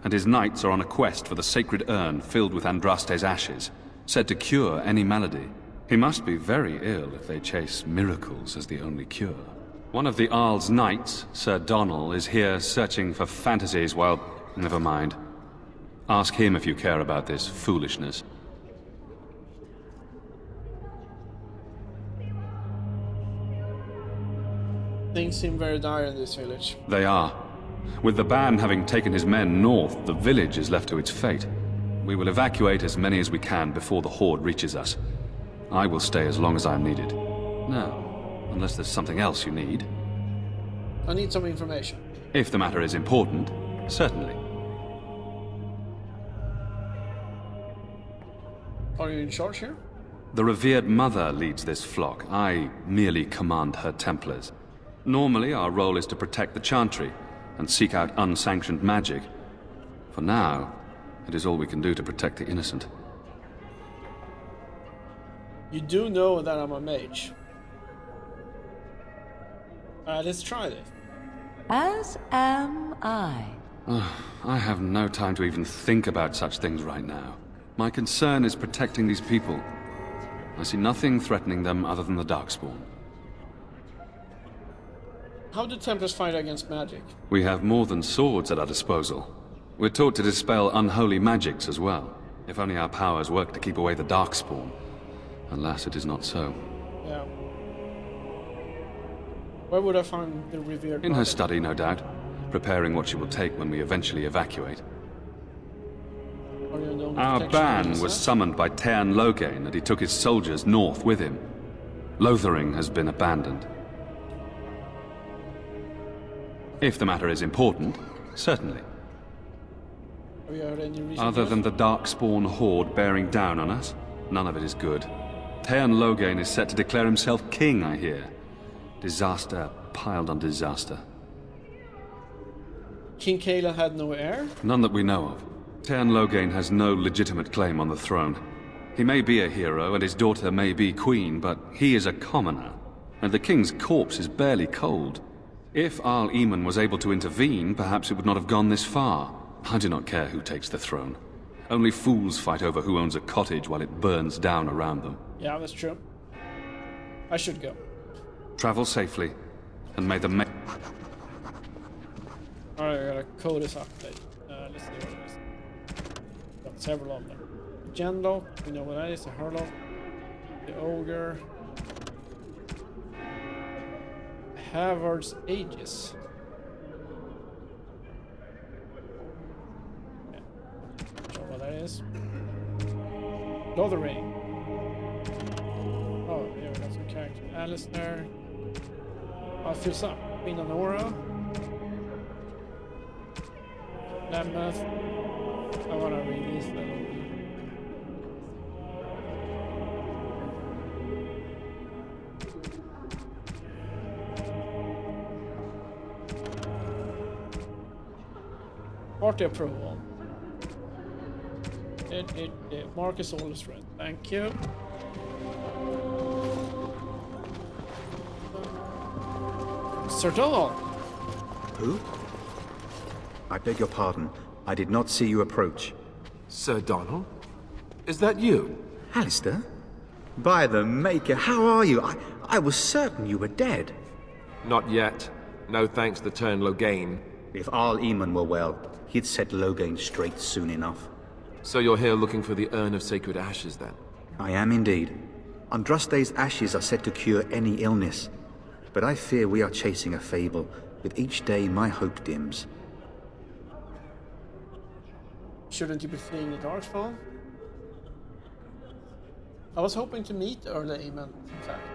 Speaker 19: and his knights are on a quest for the sacred urn filled with Andraste's ashes, said to cure any malady. He must be very ill if they chase miracles as the only cure. One of the Arl's knights, Sir Donal, is here searching for fantasies while... Never mind. Ask him if you care about this foolishness.
Speaker 1: Things seem very dire in this village.
Speaker 19: They are. With the ban having taken his men north, the village is left to its fate. We will evacuate as many as we can before the Horde reaches us. I will stay as long as I am needed. Now, unless there's something else you need.
Speaker 1: I need some information.
Speaker 19: If the matter is important, certainly.
Speaker 1: Are you in charge here?
Speaker 19: The revered mother leads this flock. I merely command her Templars. Normally, our role is to protect the Chantry and seek out unsanctioned magic. For now, it is all we can do to protect the innocent.
Speaker 1: You do know that I'm a mage. Let's try this.
Speaker 2: As am I.
Speaker 19: I have no time to even think about such things right now. My concern is protecting these people. I see nothing threatening them other than the Darkspawn.
Speaker 1: How do Templars fight against magic?
Speaker 19: We have more than swords at our disposal. We're taught to dispel unholy magics as well. If only our powers work to keep away the Darkspawn. Alas, it is not so.
Speaker 1: Yeah. Where would I find the revered
Speaker 19: In
Speaker 1: mother?
Speaker 19: her study, no doubt. Preparing what she will take when we eventually evacuate. Our ban was summoned by Tairn Loghain, and he took his soldiers north with him. Lothering has been abandoned. If the matter is important, certainly.
Speaker 1: Have you heard any recent
Speaker 19: Other than the Darkspawn Horde bearing down on us, none of it is good. Tairn Loghain is set to declare himself king, I hear. Disaster piled on disaster.
Speaker 1: King Kayla had no heir?
Speaker 19: None that we know of. Tairn Loghain has no legitimate claim on the throne. He may be a hero, and his daughter may be queen, but he is a commoner. And the king's corpse is barely cold. If Arl Eamon was able to intervene, perhaps it would not have gone this far. I do not care who takes the throne. Only fools fight over who owns a cottage while it burns down around them.
Speaker 1: Yeah, that's true. I should go.
Speaker 19: Travel safely, and may the
Speaker 1: Alright, I gotta code this update. Let's see what it is. Got several of them. Genlock, we know what that is. The Hurlock, the Ogre, Havard's Aegis. Yeah. Not sure what that is. Lothering. Oh, yeah, we got some characters. Alistair. Oh, it fills up. Queen Honora. Lammoth. I wanna release that one. Party approval. Marcus Olstrand. Thank you. Sir Donal.
Speaker 12: Who? I beg your pardon. I did not see you approach.
Speaker 4: Sir Donal? Is that you?
Speaker 12: Alistair? By the Maker, how are you? I was certain you were dead.
Speaker 4: Not yet. No thanks to Tairn Loghain.
Speaker 12: If Arl Eamon were well, he'd set Loghain straight soon enough.
Speaker 4: So you're here looking for the Urn of Sacred Ashes, then?
Speaker 12: I am indeed. Andraste's ashes are said to cure any illness. But I fear we are chasing a fable. With each day, my hope dims.
Speaker 1: Shouldn't you be fleeing the Darkspawn? I was hoping to meet Earl Eamon, in fact.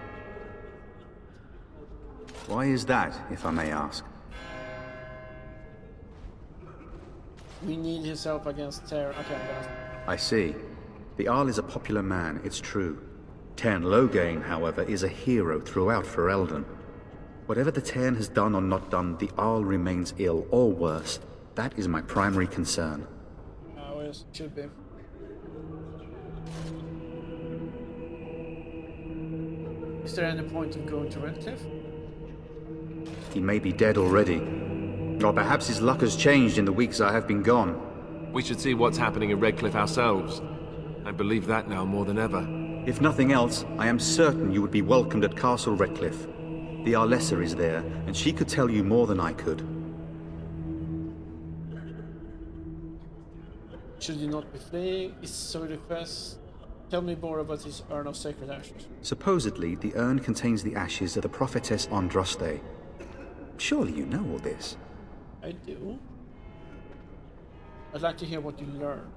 Speaker 12: Why is that, if I may ask?
Speaker 1: We need his help against Terra. Okay,
Speaker 12: I see. The Arl is a popular man, it's true. Tairn Loghain, however, is a hero throughout Ferelden. Whatever the Tairn has done or not done, the Arl remains ill, or worse. That is my primary concern.
Speaker 1: Oh, yes, it should be. Is there any point of going to Redcliffe?
Speaker 12: He may be dead already. Or perhaps his luck has changed in the weeks I have been gone.
Speaker 4: We should see what's happening in Redcliffe ourselves. I believe that now more than ever.
Speaker 12: If nothing else, I am certain you would be welcomed at Castle Redcliffe. The Arlessa is there, and she could tell you more than I could.
Speaker 1: Should you not be fleeing? Is so request. Tell me more about this urn of sacred ashes.
Speaker 12: Supposedly, the urn contains the ashes of the prophetess Andraste. Surely you know all this.
Speaker 1: I do. I'd like to hear what you learn.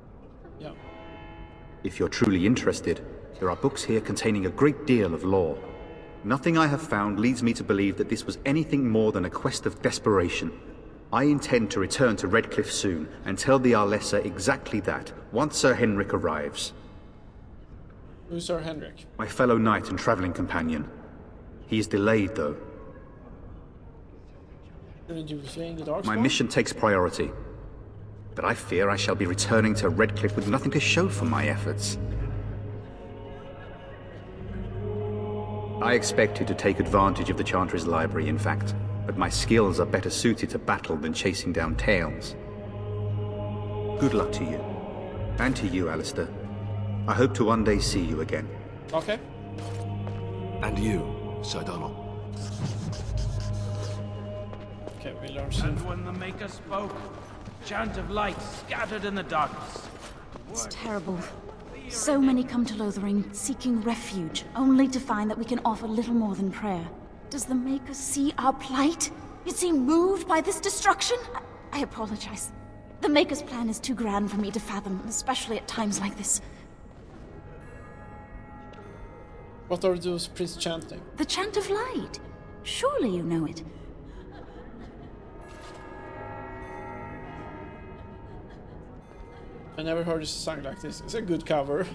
Speaker 1: Yeah.
Speaker 12: If you're truly interested, there are books here containing a great deal of lore. Nothing I have found leads me to believe that this was anything more than a quest of desperation. I intend to return to Redcliffe soon and tell the Arlessa exactly that, once Sir Henrik arrives.
Speaker 1: Who's Sir Henrik?
Speaker 12: My fellow knight and travelling companion. He is delayed, though.
Speaker 1: Shouldn't you be fleeing the Darkspawn?
Speaker 12: My mission takes priority. But I fear I shall be returning to Redcliffe with nothing to show for my efforts. I expected to take advantage of the Chantry's library, in fact, but my skills are better suited to battle than chasing down tales. Good luck to you. And to you, Alistair. I hope to one day see you again.
Speaker 1: Okay.
Speaker 4: And you, Sir Donald.
Speaker 1: Okay, we learn some.
Speaker 20: And when the Maker spoke, chant of light scattered in the darkness.
Speaker 7: It's terrible. So many come to Lothering, seeking refuge, only to find that we can offer little more than prayer. Does the Maker see our plight? You seem moved by this destruction? I apologize. The Maker's plan is too grand for me to fathom, especially at times like this.
Speaker 1: What are those priests chanting?
Speaker 7: The Chant of Light. Surely you know it.
Speaker 1: I never heard a song like this. It's a good cover.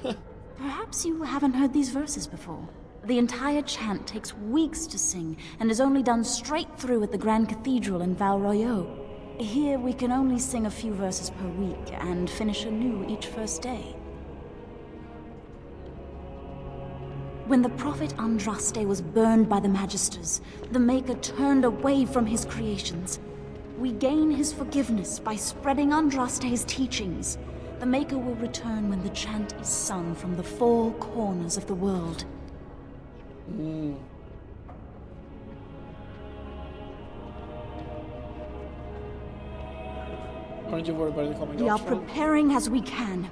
Speaker 7: Perhaps you haven't heard these verses before. The entire chant takes weeks to sing and is only done straight through at the Grand Cathedral in Val Royeaux. Here we can only sing a few verses per week and finish anew each first day. When the prophet Andraste was burned by the Magisters, the Maker turned away from his creations. We gain his forgiveness by spreading Andraste's teachings. The Maker will return when the chant is sung from the four corners of the world.
Speaker 1: Aren't you worried about the coming
Speaker 7: We are
Speaker 1: Darkspawn?
Speaker 7: preparing as we can,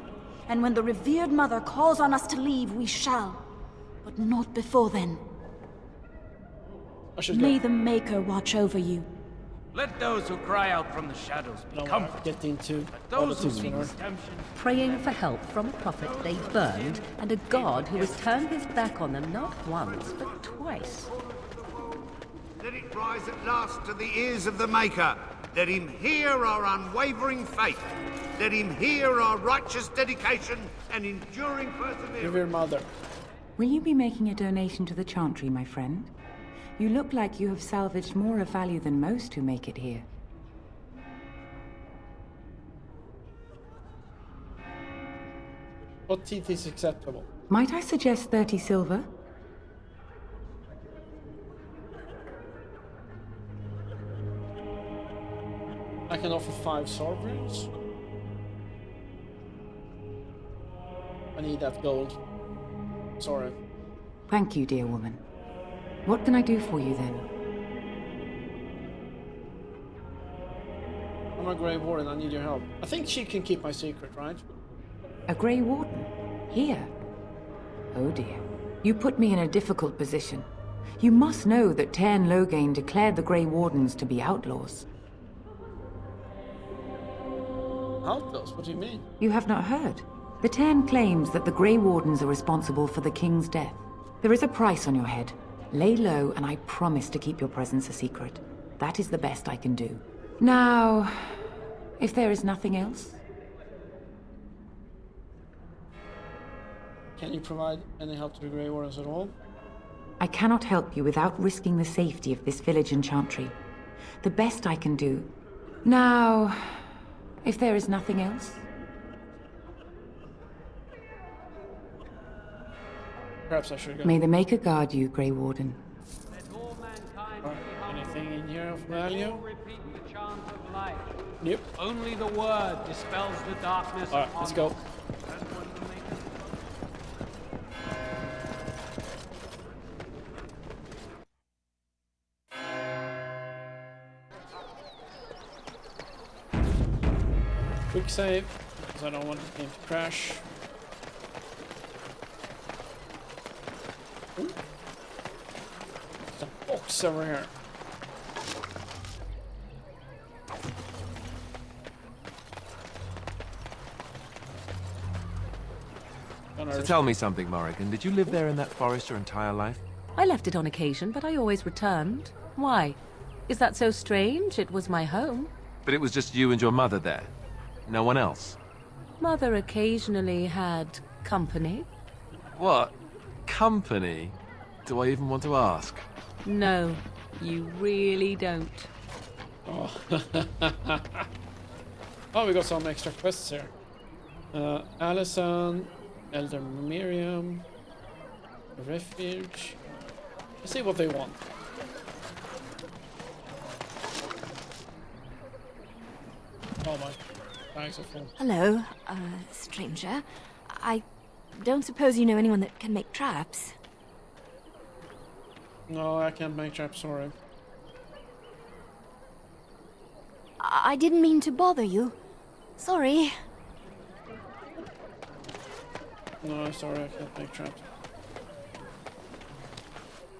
Speaker 7: and when the revered Mother calls on us to leave, we shall. But not before then. May the Maker watch over you.
Speaker 20: Let those who cry out from the shadows be comforted.
Speaker 1: Get into
Speaker 20: Those who
Speaker 1: politics,
Speaker 20: seek
Speaker 1: Winner.
Speaker 20: redemption.
Speaker 2: Praying for help from a prophet they burned, and a god who has turned his back on them not once, but twice.
Speaker 5: Let it rise at last to the ears of the Maker. Let him hear our unwavering faith. Let him hear our righteous dedication and enduring perseverance.
Speaker 1: Revered Mother.
Speaker 21: Will you be making a donation to the Chantry, my friend? You look like you have salvaged more of value than most who make it here.
Speaker 1: What teeth is acceptable?
Speaker 21: Might I suggest 30 silver?
Speaker 1: I can offer 5 sovereigns. I need that gold. Sorry.
Speaker 21: Thank you, dear woman. What can I do for you then?
Speaker 1: I'm a Grey Warden, I need your help. I think she can keep my secret, right?
Speaker 21: A Grey Warden? Here? Oh dear. You put me in a difficult position. You must know that Tairn Loghain declared the Grey Wardens to be outlaws.
Speaker 1: Outlaws? What do you mean?
Speaker 21: You have not heard. The Tairn claims that the Grey Wardens are responsible for the King's death. There is a price on your head. Lay low, and I promise to keep your presence a secret. That is the best I can do. Now, if there is nothing else...
Speaker 1: Can you provide any help to the Grey Wardens at all?
Speaker 21: I cannot help you without risking the safety of this village and Chantry. The best I can do... Now, If there is nothing else,
Speaker 1: Perhaps I should go.
Speaker 21: may the Maker guard you, Grey Warden.
Speaker 1: Anything in here of value?
Speaker 10: Repeat the chant of light.
Speaker 1: Yep.
Speaker 10: Only the word dispels the darkness.
Speaker 1: Alright, let's go. Quick save, because I don't want the game to crash. Ooh. There's a box over here.
Speaker 3: So tell me something, Morrigan. Did you live there in that forest your entire life?
Speaker 2: I left it on occasion, but I always returned. Why? Is that so strange? It was my home.
Speaker 3: But it was just you and your mother there? No one else?
Speaker 2: Mother occasionally had company.
Speaker 3: What? Company? Do I even want to ask?
Speaker 2: No, you really don't.
Speaker 1: Oh, oh, we got some extra quests here. Allison, Elder Miriam, Refuge. Let's see what they want. Oh my, bags are full.
Speaker 22: Hello, stranger. I don't suppose you know anyone that can make traps?
Speaker 1: No, I can't make traps, sorry.
Speaker 22: I didn't mean to bother you. Sorry.
Speaker 1: No, sorry, I can't make traps.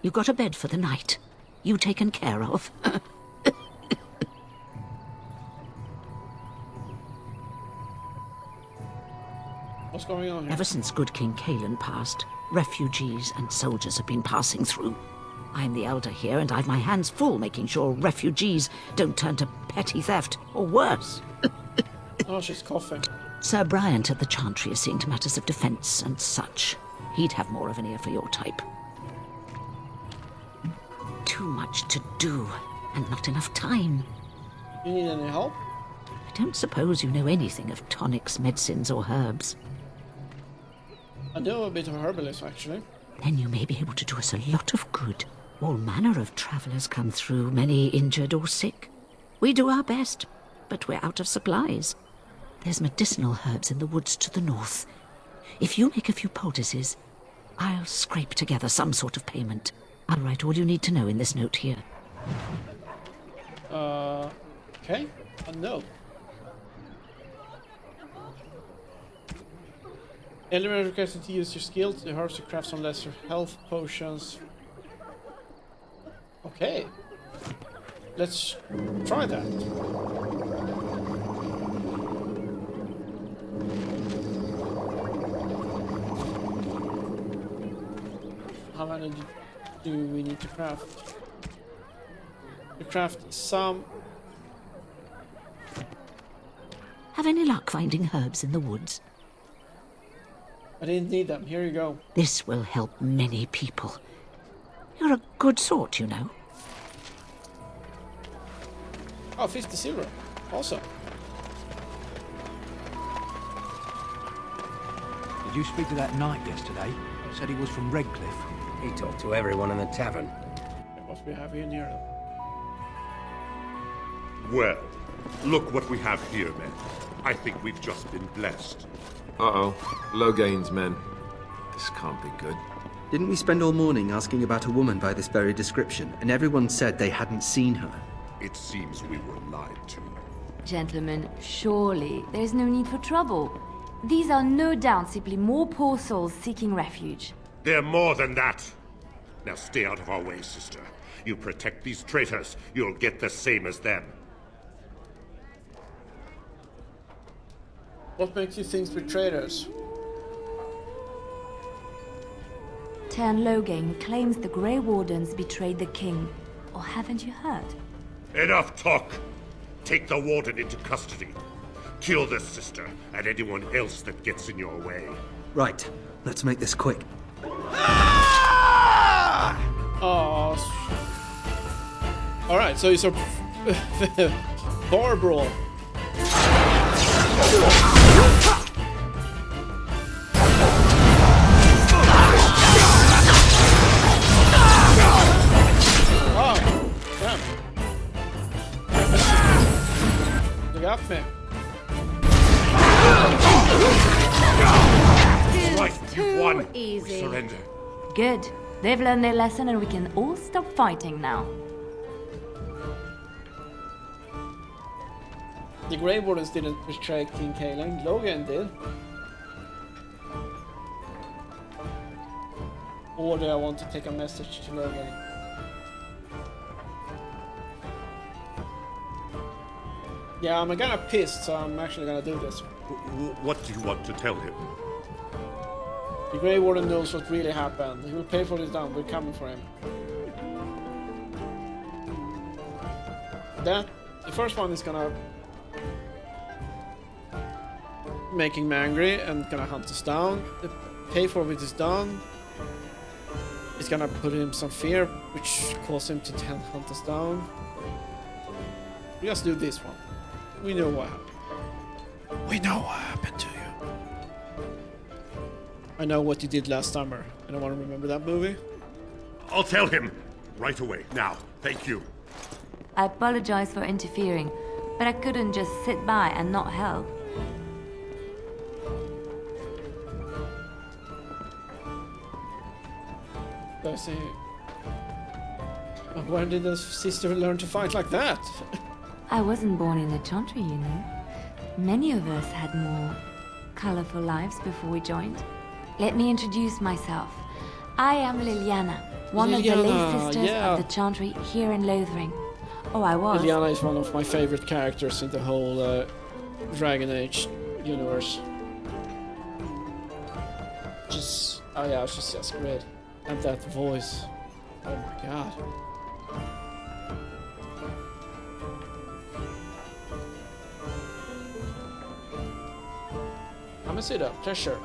Speaker 23: You got a bed for the night. You taken care of.
Speaker 1: What's going on here?
Speaker 23: Ever since good King Kalen passed, refugees and soldiers have been passing through. I'm the elder here, and I've my hands full making sure refugees don't turn to petty theft, or worse.
Speaker 1: Oh, she's coughing.
Speaker 23: Sir Bryant at the Chantry is seeing to matters of defence and such. He'd have more of an ear for your type. Too much to do, and not enough time.
Speaker 1: You need any help?
Speaker 23: I don't suppose you know anything of tonics, medicines, or herbs.
Speaker 1: I know a bit of herbalism, actually.
Speaker 23: Then you may be able to do us a lot of good. All manner of travellers come through, many injured or sick. We do our best, but we're out of supplies. There's medicinal herbs in the woods to the north. If you make a few poultices, I'll scrape together some sort of payment. I'll write all you need to know in this note here.
Speaker 1: Okay. A note. Element requested to use your skills, the herbs to craft some lesser health potions. Okay. Let's try that. How many do we need to craft? To craft some.
Speaker 23: Have any luck finding herbs in the woods?
Speaker 1: I didn't need them. Here you go.
Speaker 23: This will help many people. You're a good sort, you know.
Speaker 1: Oh, 50 silver. Awesome.
Speaker 24: Did you speak to that knight yesterday? Said he was from Redcliffe.
Speaker 25: He talked to everyone in the tavern.
Speaker 1: What we have in here, though.
Speaker 26: Well, look what we have here, men. I think we've just been blessed.
Speaker 4: Uh-oh. Loghain's men. This can't be good.
Speaker 18: Didn't we spend all morning asking about a woman by this very description, and everyone said they hadn't seen her?
Speaker 26: It seems we were lied to.
Speaker 15: Gentlemen, surely there's no need for trouble. These are no doubt simply more poor souls seeking refuge.
Speaker 26: They're more than that. Now stay out of our way, sister. You protect these traitors, you'll get the same as them.
Speaker 1: What makes you think we're traitors?
Speaker 15: Tern Loghain claims the Grey Wardens betrayed the king. Or haven't you heard?
Speaker 26: Enough talk! Take the warden into custody. Kill this sister and anyone else that gets in your way.
Speaker 18: Right, let's make this quick.
Speaker 1: Oh. Alright, so it's a bar brawl.
Speaker 26: Right, you've won.
Speaker 22: Easy.
Speaker 26: We surrender.
Speaker 22: Good. They've learned their lesson and we can all stop fighting now.
Speaker 1: The Grey Wardens didn't betray King Kaelan. Logan did. Or do I want to take a message to Logan? Yeah, I'm kinda pissed, so I'm actually gonna do this.
Speaker 26: What do you want to tell him?
Speaker 1: The Grey Warden knows what really happened. He will pay for this down. We're coming for him. The first one is gonna make him angry and gonna hunt us down. The pay for it is done. It's gonna put him some fear, which cause him to hunt us down. We just do this one. We know what happened. We know what happened to you. I know what you did last summer. I don't want to remember that movie.
Speaker 26: I'll tell him right away. Now, thank you.
Speaker 22: I apologize for interfering, but I couldn't just sit by and not help.
Speaker 1: I see. When did the sister learn to fight like that?
Speaker 22: I wasn't born in the Chantry, you know. Many of us had more colorful lives before we joined. Let me introduce myself. I am Leliana, one of the lay sisters of the Chantry here in Lothering. Oh, I was.
Speaker 1: Leliana is one of my favorite characters in the whole Dragon Age universe. Oh yeah, she's just great. And that voice. Oh my god. I'm Isydia, pleasure.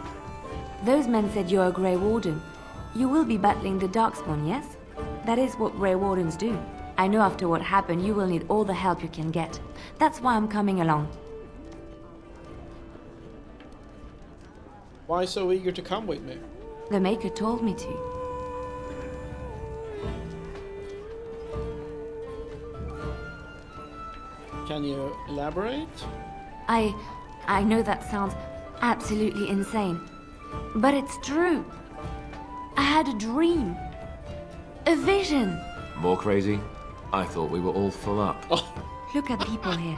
Speaker 22: Those men said you're a Grey Warden. You will be battling the Darkspawn, yes? That is what Grey Wardens do. I know after what happened, you will need all the help you can get. That's why I'm coming along.
Speaker 1: Why so eager to come with me?
Speaker 22: The Maker told me to.
Speaker 1: Can you elaborate?
Speaker 22: I know that sounds absolutely insane, but it's true. I had a dream. A vision.
Speaker 3: More crazy? I thought we were all full up.
Speaker 22: Look at people here.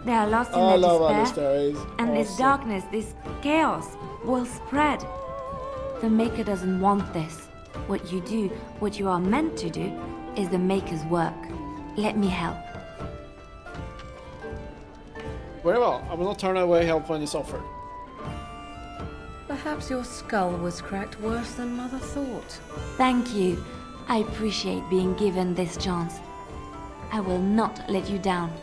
Speaker 22: They are lost in their despair, and this darkness, this chaos, will spread. The Maker doesn't want this. What you do, what you are meant to do, is the Maker's work. Let me help.
Speaker 1: Very well. I will not turn away help when it's offered.
Speaker 2: Perhaps your skull was cracked worse than Mother thought.
Speaker 22: Thank you. I appreciate being given this chance. I will not let you down.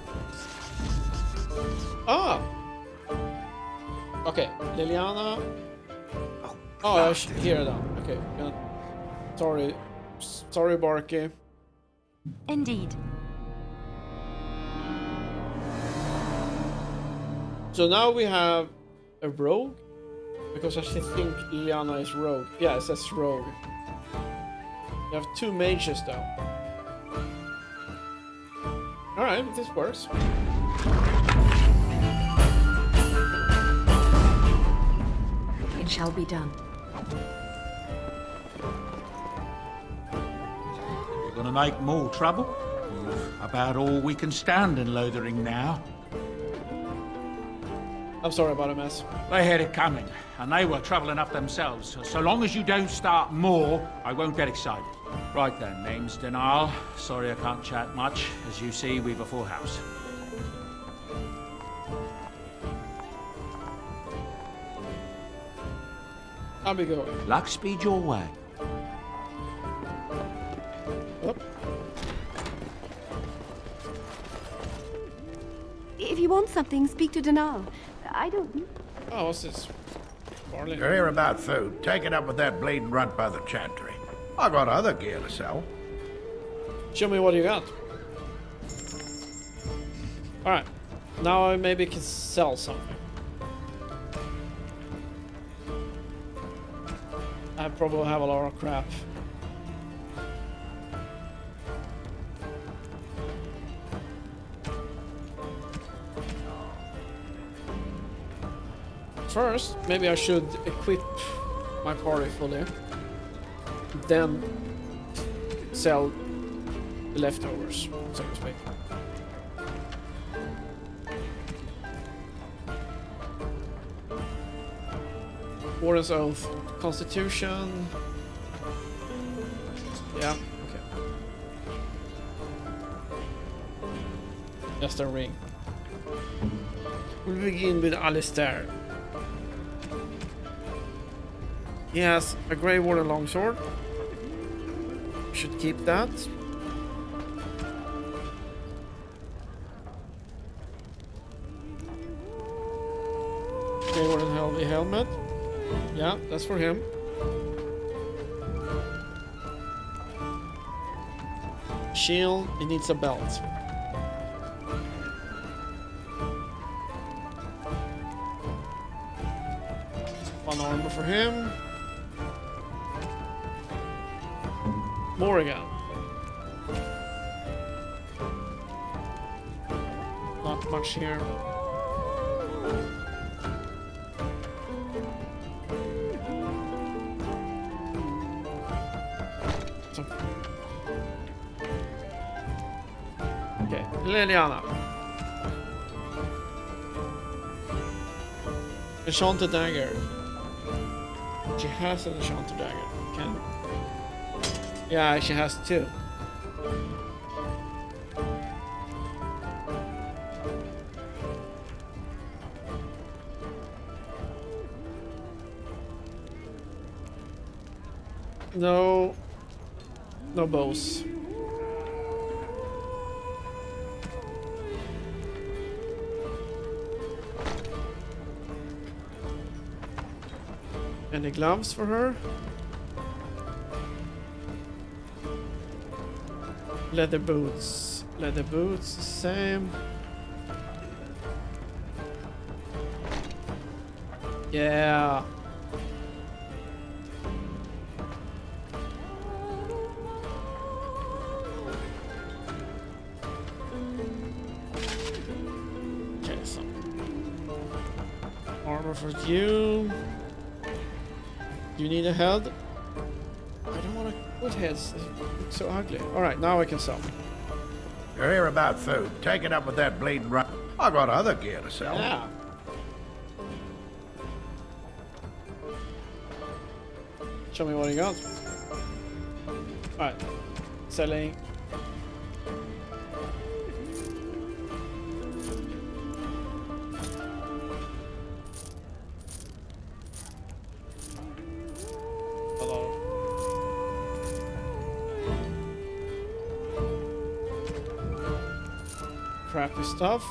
Speaker 1: Ah! Okay, Leliana. Oh, I should hear that. Okay, sorry, Barky.
Speaker 22: Indeed.
Speaker 1: So now we have a rogue, because I think Leliana is rogue. Yeah, it says rogue. We have 2 mages though. Alright, this works.
Speaker 2: It shall be done.
Speaker 20: You're gonna make more trouble? We've about all we can stand in Lothering now.
Speaker 1: I'm sorry about it, mess.
Speaker 20: They had it coming, and they were trouble enough themselves. So long as you don't start more, I won't get excited. Right then, name's Denial. Sorry I can't chat much. As you see, we've a full house.
Speaker 1: I'll be going.
Speaker 3: Luck speed your way.
Speaker 1: Yep.
Speaker 6: If you want something, speak to Denal. I don't...
Speaker 1: Oh, what's this? Barley.
Speaker 9: You're here about food. Take it up with that bleeding runt by the chantry. I got other gear to sell.
Speaker 1: Show me what you got. Alright. Now I maybe can sell something. I probably have a lot of crap. first, maybe I should equip my party fully. Then sell the leftovers, so to speak. Warden's Oath. Constitution. Yeah, okay. Just a ring. We'll begin with Alistair. He has a Grey Warden longsword. Should keep that. Grey Warden heavy helmet. Yeah, that's for him. Shield, he needs a belt. One armor for him. Morrigan. Not much here. Okay, Leliana. Enchanted dagger. She has an enchanted dagger. Yeah, she has two. No bows. Any gloves for her? Leather boots. Leather boots, same. Yeah. Okay, so armor for you. You need a head? I don't want to put heads. They look so ugly. Alright, now I can sell.
Speaker 9: You're here about food. Take it up with that bleeding run. I got other gear to sell.
Speaker 1: Yeah. Show me what you got. Alright. Selling. Crappy stuff.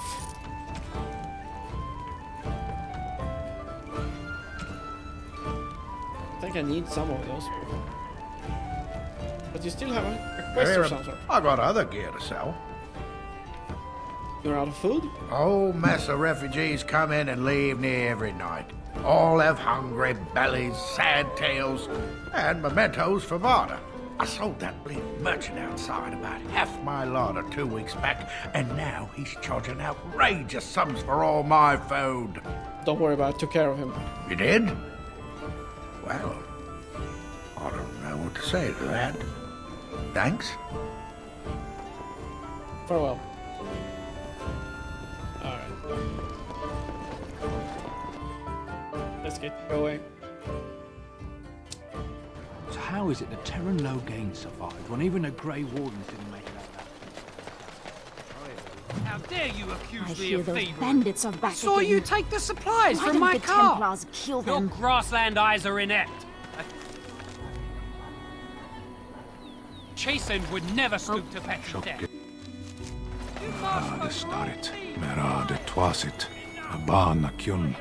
Speaker 1: I think I need some of those. But you still have a quest or something.
Speaker 9: I got other gear to sell.
Speaker 1: You're out of food?
Speaker 9: Oh, mess of refugees come in and leave near every night. All have hungry bellies, sad tales, and mementos for barter. I sold that bleeding merchant outside about half my larder 2 weeks back, and now he's charging outrageous sums for all my food.
Speaker 1: Don't worry about it, took care of him.
Speaker 9: You did? Well, I don't know what to say to that. Thanks.
Speaker 1: Farewell. Alright. Let's get going.
Speaker 24: So how is it that Terran Logain survived when even the Grey Wardens didn't make it out that?
Speaker 10: How dare you accuse
Speaker 7: I
Speaker 10: me
Speaker 7: hear
Speaker 10: of
Speaker 7: those
Speaker 10: thievery?
Speaker 7: bandits are back
Speaker 10: Saw
Speaker 7: again.
Speaker 10: you take the supplies
Speaker 7: Why
Speaker 10: from
Speaker 7: didn't
Speaker 10: my
Speaker 7: the
Speaker 10: car.
Speaker 7: Templars kill them?
Speaker 10: Your grassland eyes are inept. Chastened would never stoop to petty death.
Speaker 8: De starit, mera de twasit, abana kyun.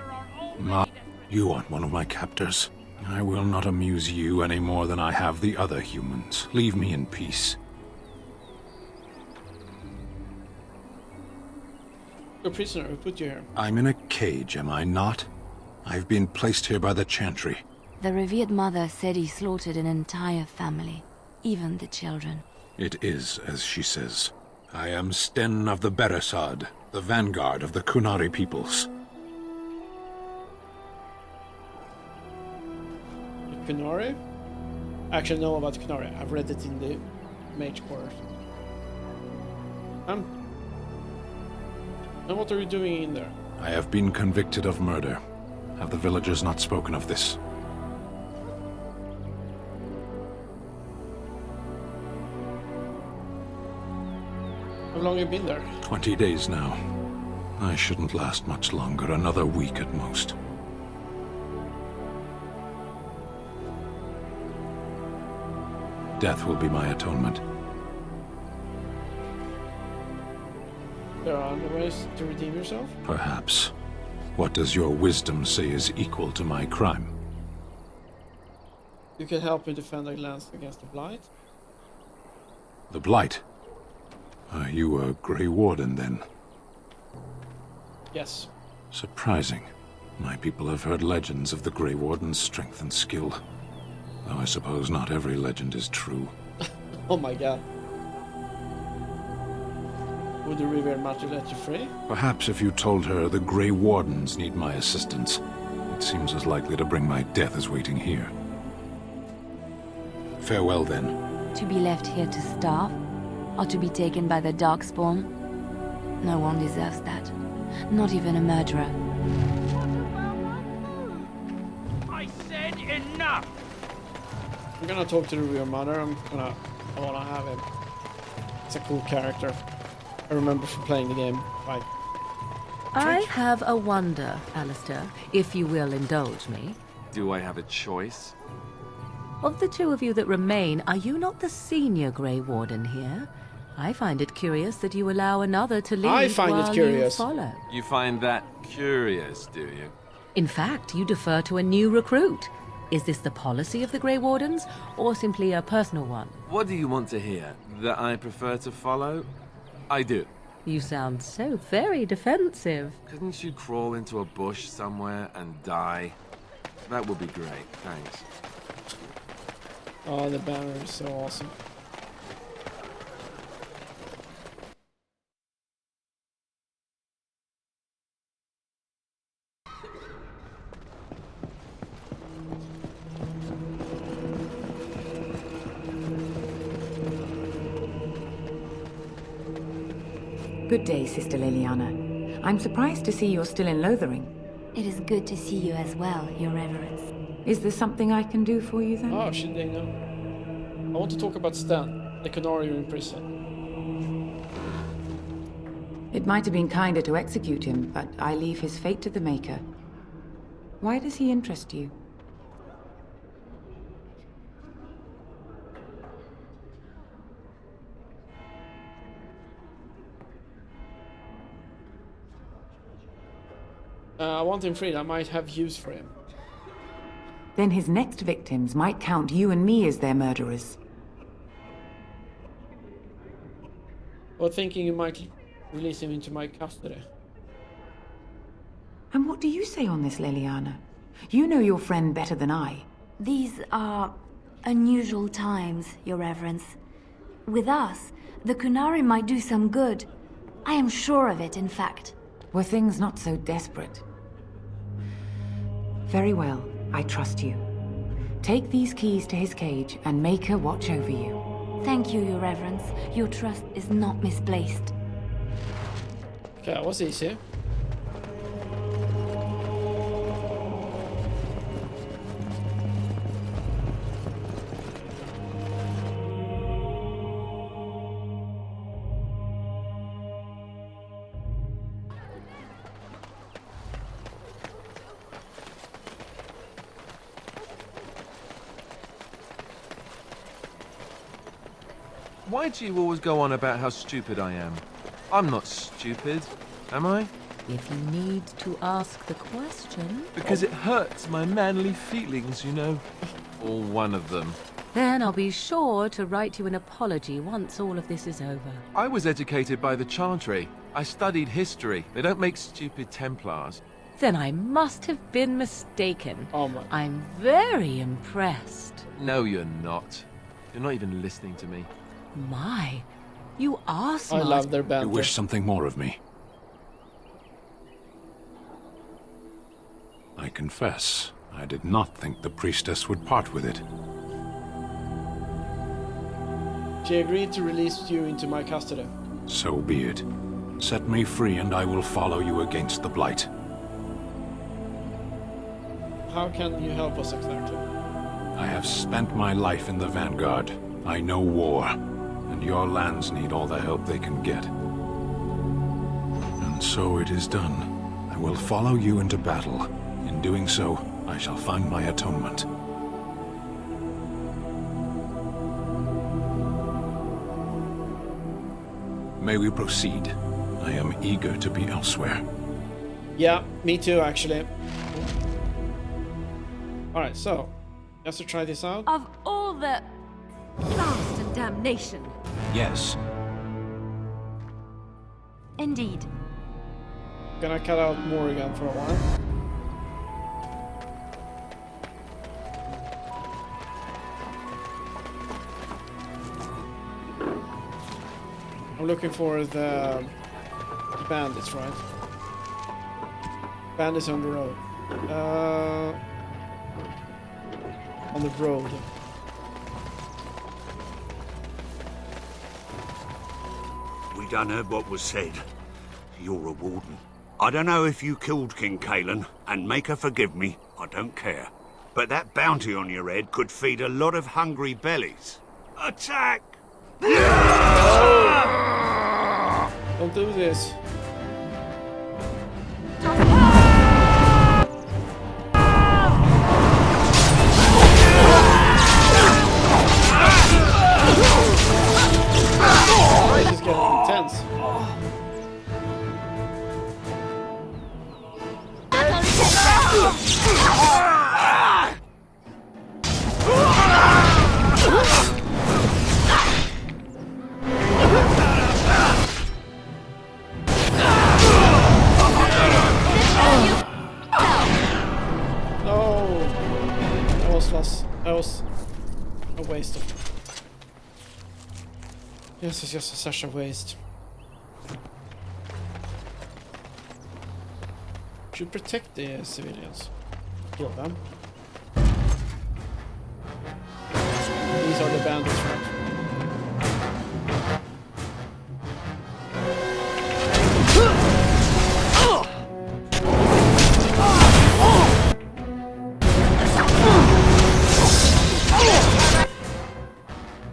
Speaker 8: Ma, you aren't one of my captors. I will not amuse you any more than I have the other humans. Leave me in peace.
Speaker 1: You're a prisoner, who put you here?
Speaker 8: I'm in a cage, am I not? I've been placed here by the Chantry.
Speaker 22: The revered mother said he slaughtered an entire family, even the children.
Speaker 8: It is as she says. I am Sten of the Beresad, the vanguard of the Kunari peoples.
Speaker 1: Kunari. I actually know about Kunari. I've read it in the mage course. And what are you doing in there?
Speaker 8: I have been convicted of murder. Have the villagers not spoken of this?
Speaker 1: How long have you been there?
Speaker 8: 20 days now. I shouldn't last much longer, another week at most. Death will be my atonement.
Speaker 1: There are other ways to redeem yourself?
Speaker 8: Perhaps. What does your wisdom say is equal to my crime?
Speaker 1: You can help me defend our lands against the Blight.
Speaker 8: The Blight? Are you a Grey Warden, then?
Speaker 1: Yes.
Speaker 8: Surprising. My people have heard legends of the Grey Warden's strength and skill. Though I suppose not every legend is true.
Speaker 1: Oh my god. Would the Revered Master let you free?
Speaker 8: Perhaps if you told her the Grey Wardens need my assistance. It seems as likely to bring my death as waiting here. Farewell, then.
Speaker 22: To be left here to starve? Or to be taken by the Darkspawn? No one deserves that. Not even a murderer.
Speaker 20: I said enough!
Speaker 1: I'm gonna talk to the real mother. I wanna have him. It's a cool character. I remember from playing the game. Like,
Speaker 2: I have a wonder, Alistair, if you will indulge me.
Speaker 3: Do I have a choice?
Speaker 2: Of the two of you that remain, are you not the senior Grey Warden here? I find it curious that you allow another to lead
Speaker 1: I find
Speaker 2: while
Speaker 1: it curious.
Speaker 2: you follow.
Speaker 3: You find that curious, do you?
Speaker 2: In fact, you defer to a new recruit. Is this the policy of the Grey Wardens, or simply a personal one?
Speaker 3: What do you want to hear? That I prefer to follow? I do.
Speaker 2: You sound so very defensive.
Speaker 3: Couldn't you crawl into a bush somewhere and die? That would be great, thanks.
Speaker 1: oh, the banner is so awesome.
Speaker 21: Good day, Sister Leliana. I'm surprised to see you're still in Lothering.
Speaker 22: It is good to see you as well, Your Reverence.
Speaker 21: Is there something I can do for you, then?
Speaker 1: Oh, should they know? I want to talk about Sten, the Canary in prison.
Speaker 21: It might have been kinder to execute him, but I leave his fate to the Maker. Why does he interest you?
Speaker 1: I want him freed. I might have use for him.
Speaker 21: Then his next victims might count you and me as their murderers.
Speaker 1: Or thinking you might release him into my custody.
Speaker 21: And what do you say on this, Leliana? You know your friend better than I.
Speaker 22: These are unusual times, Your Reverence. With us, the Kunari might do some good. I am sure of it, in fact.
Speaker 21: Were things not so desperate? Very well, I trust you. Take these keys to his cage and make her watch over you.
Speaker 22: Thank you, Your Reverence. Your trust is not misplaced.
Speaker 1: Okay, that was easy.
Speaker 3: Why do you always go on about how stupid I am? I'm not stupid, am I?
Speaker 2: If you need to ask the question...
Speaker 3: Because it hurts my manly feelings, you know. Or one of them.
Speaker 2: Then I'll be sure to write you an apology once all of this is over.
Speaker 3: I was educated by the Chantry. I studied history. They don't make stupid Templars.
Speaker 2: Then I must have been mistaken.
Speaker 1: Oh my.
Speaker 2: I'm very impressed.
Speaker 3: No, you're not. You're not even listening to me.
Speaker 2: My, you are smart.
Speaker 1: I love their banter.
Speaker 8: You wish something more of me? I confess, I did not think the priestess would part with it.
Speaker 1: She agreed to release you into my custody.
Speaker 8: So be it. Set me free and I will follow you against the Blight.
Speaker 1: How can you help us exactly?
Speaker 8: I have spent my life in the Vanguard. I know war, and your lands need all the help they can get. And so it is done. I will follow you into battle. In doing so, I shall find my atonement. May we proceed? I am eager to be elsewhere.
Speaker 1: Yeah, me too, actually. Alright, so, just to try this out.
Speaker 2: Of all the blast and damnation.
Speaker 8: Yes.
Speaker 7: Indeed.
Speaker 1: Gonna cut out Morrigan for a while. I'm looking for the bandits, right? Bandits on the road. On the road.
Speaker 5: We done heard what was said. You're a warden. I don't know if you killed King Kalen, and make her forgive me, I don't care. But that bounty on your head could feed a lot of hungry bellies. Attack!
Speaker 1: Don't do this. This is getting intense. That was a waste of... This is just such a waste. Should protect the civilians. Kill them. These are the bandits, right?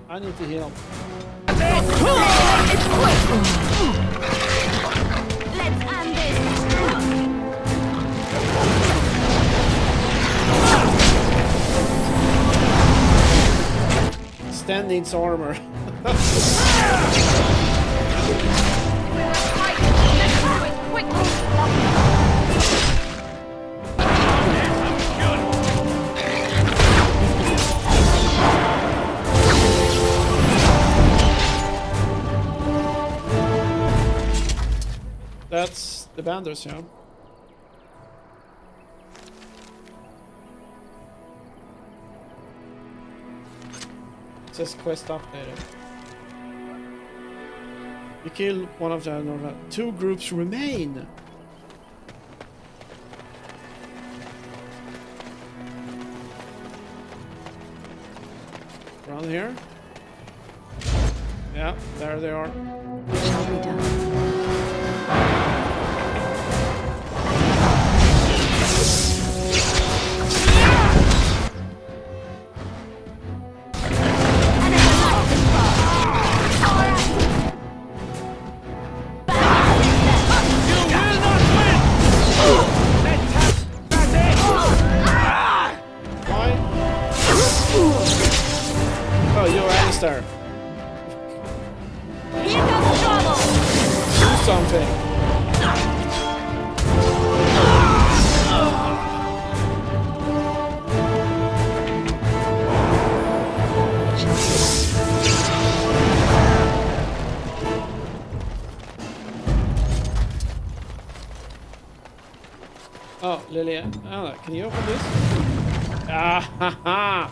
Speaker 1: I need to heal.
Speaker 7: Let's end this.
Speaker 1: Sten needs armor. That's the bandits, yeah. It says quest updated. You kill one of them, 2 groups remain. Around here? Yeah, there they are.
Speaker 21: Shall be done.
Speaker 1: Here comes trouble. Do something. Oh, Leliana, can you open this? Ah ha ha!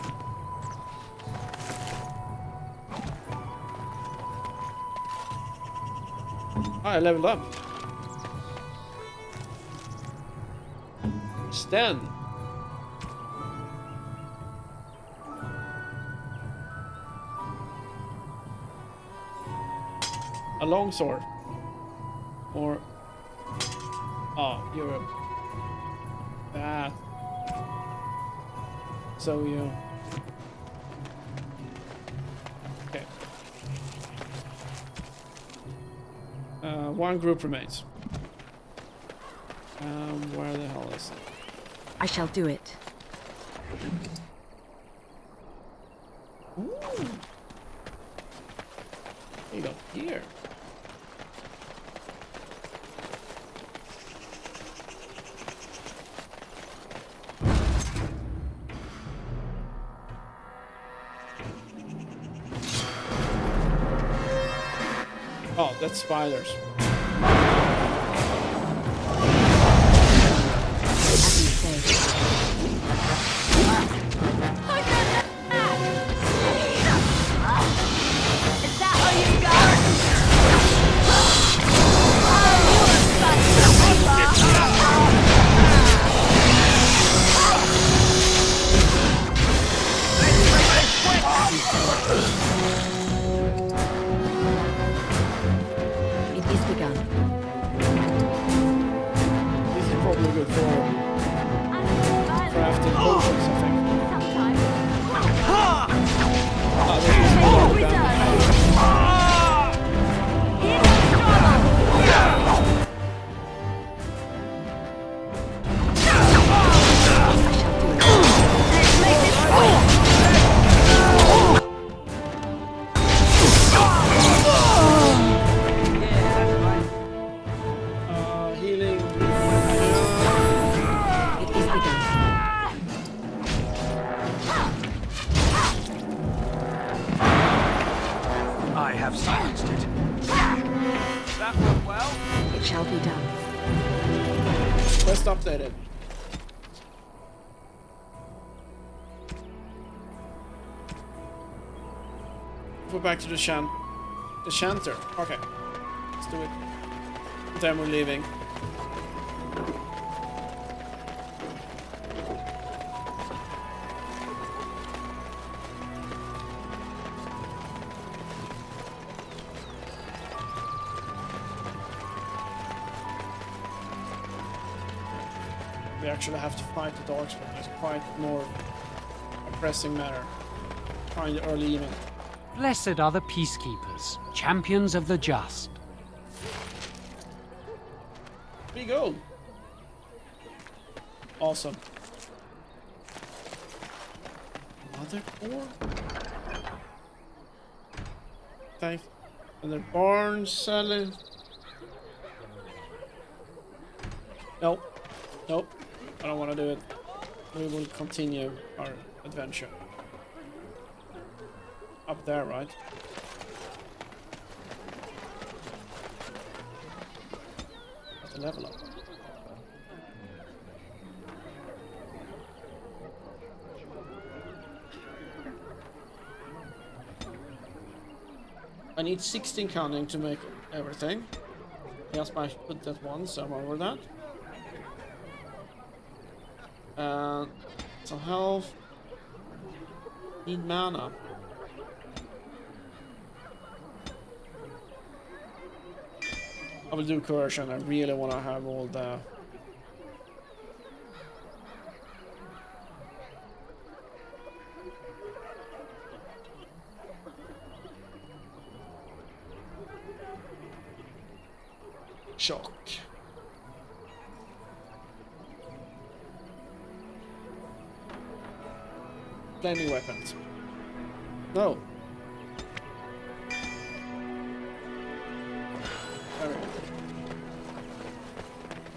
Speaker 1: Oh, I leveled up. Sten. A long sword. Or... Oh, you're a... Bad. So you... Okay. One group remains. Where the hell is it?
Speaker 2: I shall do it.
Speaker 1: Ooh. You go here. Oh, that's spiders.
Speaker 2: It is begun.
Speaker 1: This is probably good for crafting potions, I think. Healing.
Speaker 2: It is begun.
Speaker 24: I have silenced it. That went well.
Speaker 2: It shall be done.
Speaker 1: Quest updated. Go back to the shanter. Okay, let's do it. Then we're leaving. We actually have to fight the darkspawn. It's quite more a pressing matter. Find the early evening.
Speaker 10: Blessed are the peacekeepers, champions of the just.
Speaker 1: Big gold. Awesome. Another core? Thank. Another barn selling. Nope. Nope. I don't want to do it. We will continue our adventure. Up there, right? That's a level up. I need 16 counting to make everything. Yes, I put that one, so I'm over that. So health. Need mana. I will do coercion. I really want to have all the... shock. Blending weapons. No. There we go.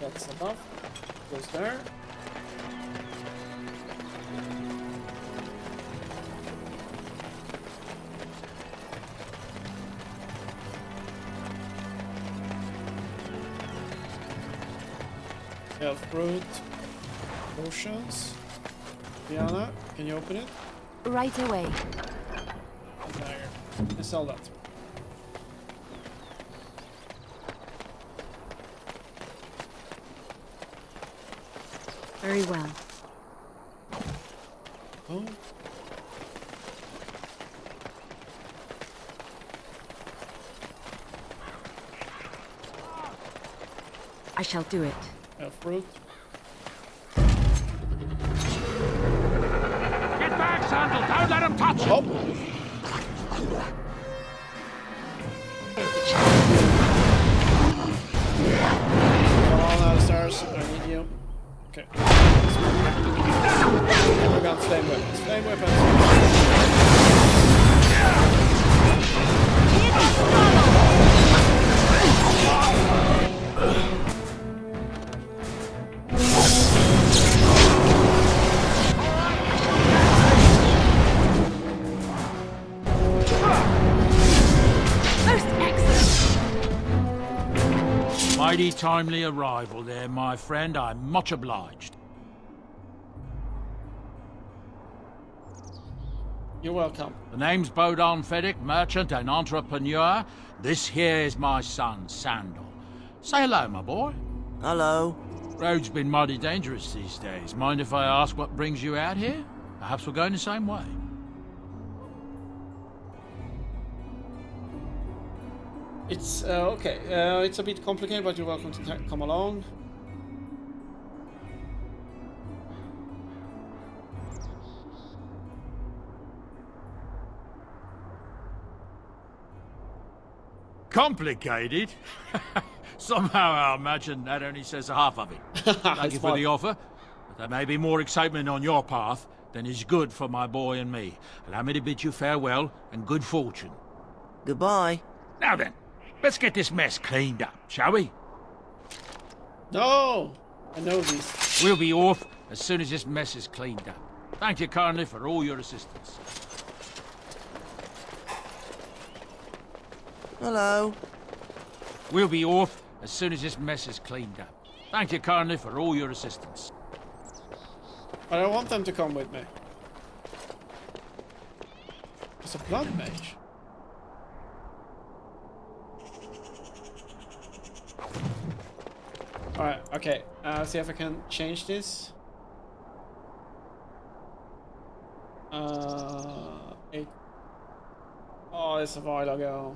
Speaker 1: That's the buff. Goes there. Health fruit. Potions. Diana, can you open it?
Speaker 2: Right away.
Speaker 1: There. I sell that.
Speaker 2: Very well.
Speaker 1: Oh.
Speaker 2: I shall do it.
Speaker 1: Fruit.
Speaker 20: Get back, Sandal! Don't let him touch you!
Speaker 1: Come on, Alistair's. I need you. Okay. We're going flame weapons. Flame weapons.
Speaker 20: Mighty timely arrival there, my friend. I'm much obliged.
Speaker 1: You're welcome.
Speaker 20: The name's Bodahn Feddick, merchant and entrepreneur. This here is my son, Sandal. Say hello, my boy.
Speaker 11: Hello.
Speaker 20: Road's been mighty dangerous these days. Mind if I ask what brings you out here? Perhaps we're going the same way.
Speaker 1: It's okay. It's a bit complicated, but you're welcome to come along.
Speaker 20: Complicated? Somehow I imagine that only says half of it. Thank you for the offer, but there may be more excitement on your path than is good for my boy and me. Allow me to bid you farewell and good fortune.
Speaker 11: Goodbye.
Speaker 20: Now then, let's get this mess cleaned up, shall we?
Speaker 1: No! I know this.
Speaker 20: We'll be off as soon as this mess is cleaned up. Thank you kindly for all your assistance.
Speaker 11: Hello.
Speaker 20: We'll be off as soon as this mess is cleaned up. Thank you kindly for all your assistance.
Speaker 1: I don't want them to come with me. It's a blood mage. Alright, okay. See if I can change this. 8. Oh, it's a while ago.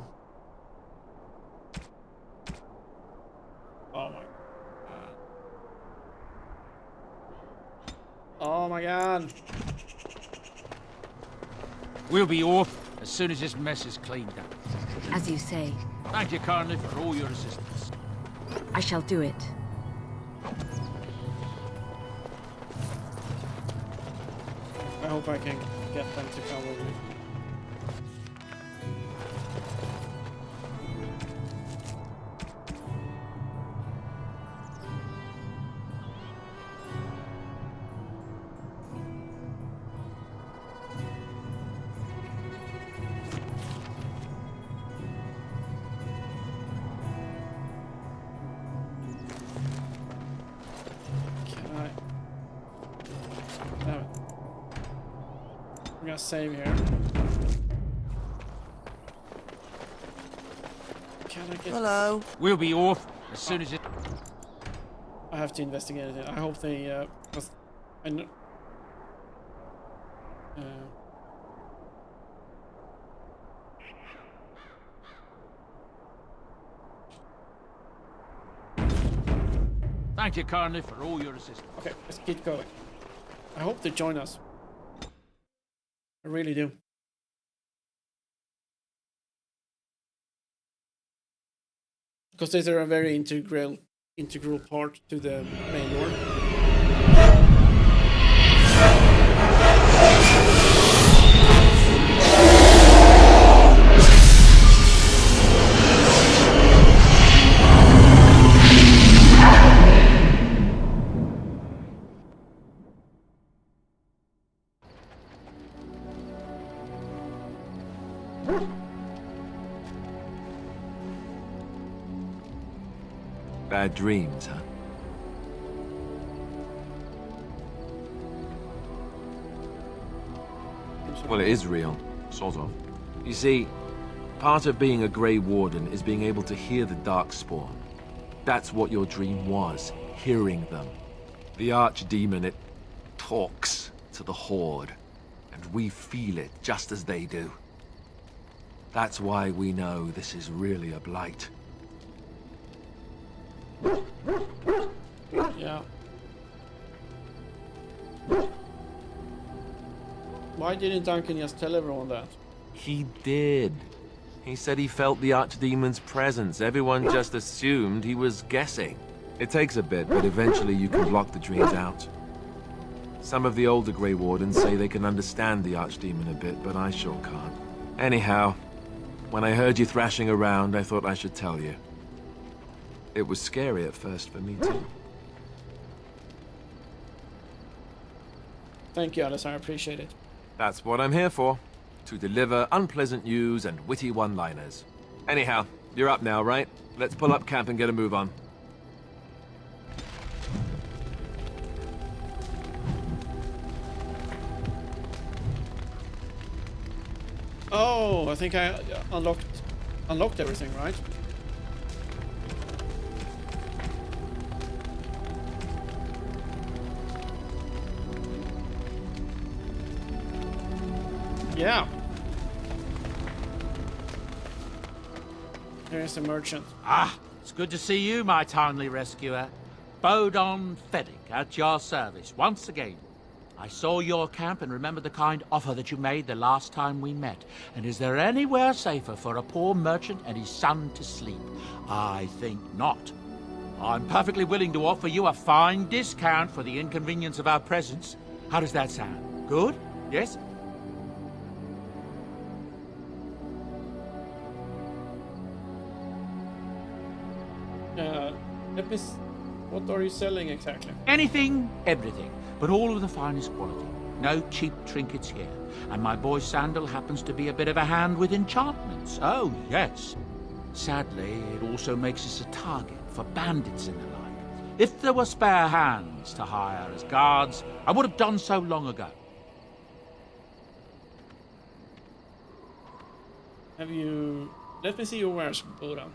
Speaker 1: Oh my god. Oh my god.
Speaker 20: We'll be off as soon as this mess is cleaned up.
Speaker 2: As you say.
Speaker 20: Thank you kindly for all your assistance.
Speaker 2: I shall do it.
Speaker 1: I hope I can get them to come with me. I'm gonna save here. Can I get...
Speaker 11: Hello.
Speaker 20: We'll be off as soon as it...
Speaker 1: I have to investigate it. I hope they... I know...
Speaker 20: Thank you kindly for all your assistance.
Speaker 1: Okay, let's keep going. I hope they join us. I really do. Because these are a very integral part to the main lore.
Speaker 3: Bad dreams, huh? Well, it is real, sort of. You see, part of being a Grey Warden is being able to hear the Darkspawn. That's what your dream was, hearing them. The Archdemon, it talks to the Horde, and we feel it just as they do. That's why we know this is really a blight.
Speaker 1: Yeah. Why didn't Duncan just tell everyone that?
Speaker 3: He did. He said he felt the Archdemon's presence. Everyone just assumed he was guessing. It takes a bit, but eventually you can block the dreams out. Some of the older Grey Wardens say they can understand the Archdemon a bit, but I sure can't. Anyhow, when I heard you thrashing around, I thought I should tell you. It was scary at first for me too.
Speaker 1: Thank you, Alice. I appreciate it.
Speaker 3: That's what I'm here for. To deliver unpleasant news and witty one-liners. Anyhow, you're up now, right? Let's pull up camp and get a move on.
Speaker 1: Oh, I think I unlocked everything, right? Yeah. Here's the merchant.
Speaker 20: Ah, it's good to see you, my timely rescuer. Bodahn Feddick, at your service, once again. I saw your camp and remember the kind offer that you made the last time we met. And is there anywhere safer for a poor merchant and his son to sleep? I think not. I'm perfectly willing to offer you a fine discount for the inconvenience of our presence. How does that sound? Good? Yes?
Speaker 1: Let me what are you selling exactly?
Speaker 20: Anything, everything, but all of the finest quality. No cheap trinkets here. And my boy Sandal happens to be a bit of a hand with enchantments. Oh, yes. Sadly, it also makes us a target for bandits and the like. If there were spare hands to hire as guards, I would have done so long ago.
Speaker 1: Have you... Let me see your wares, Bodahn.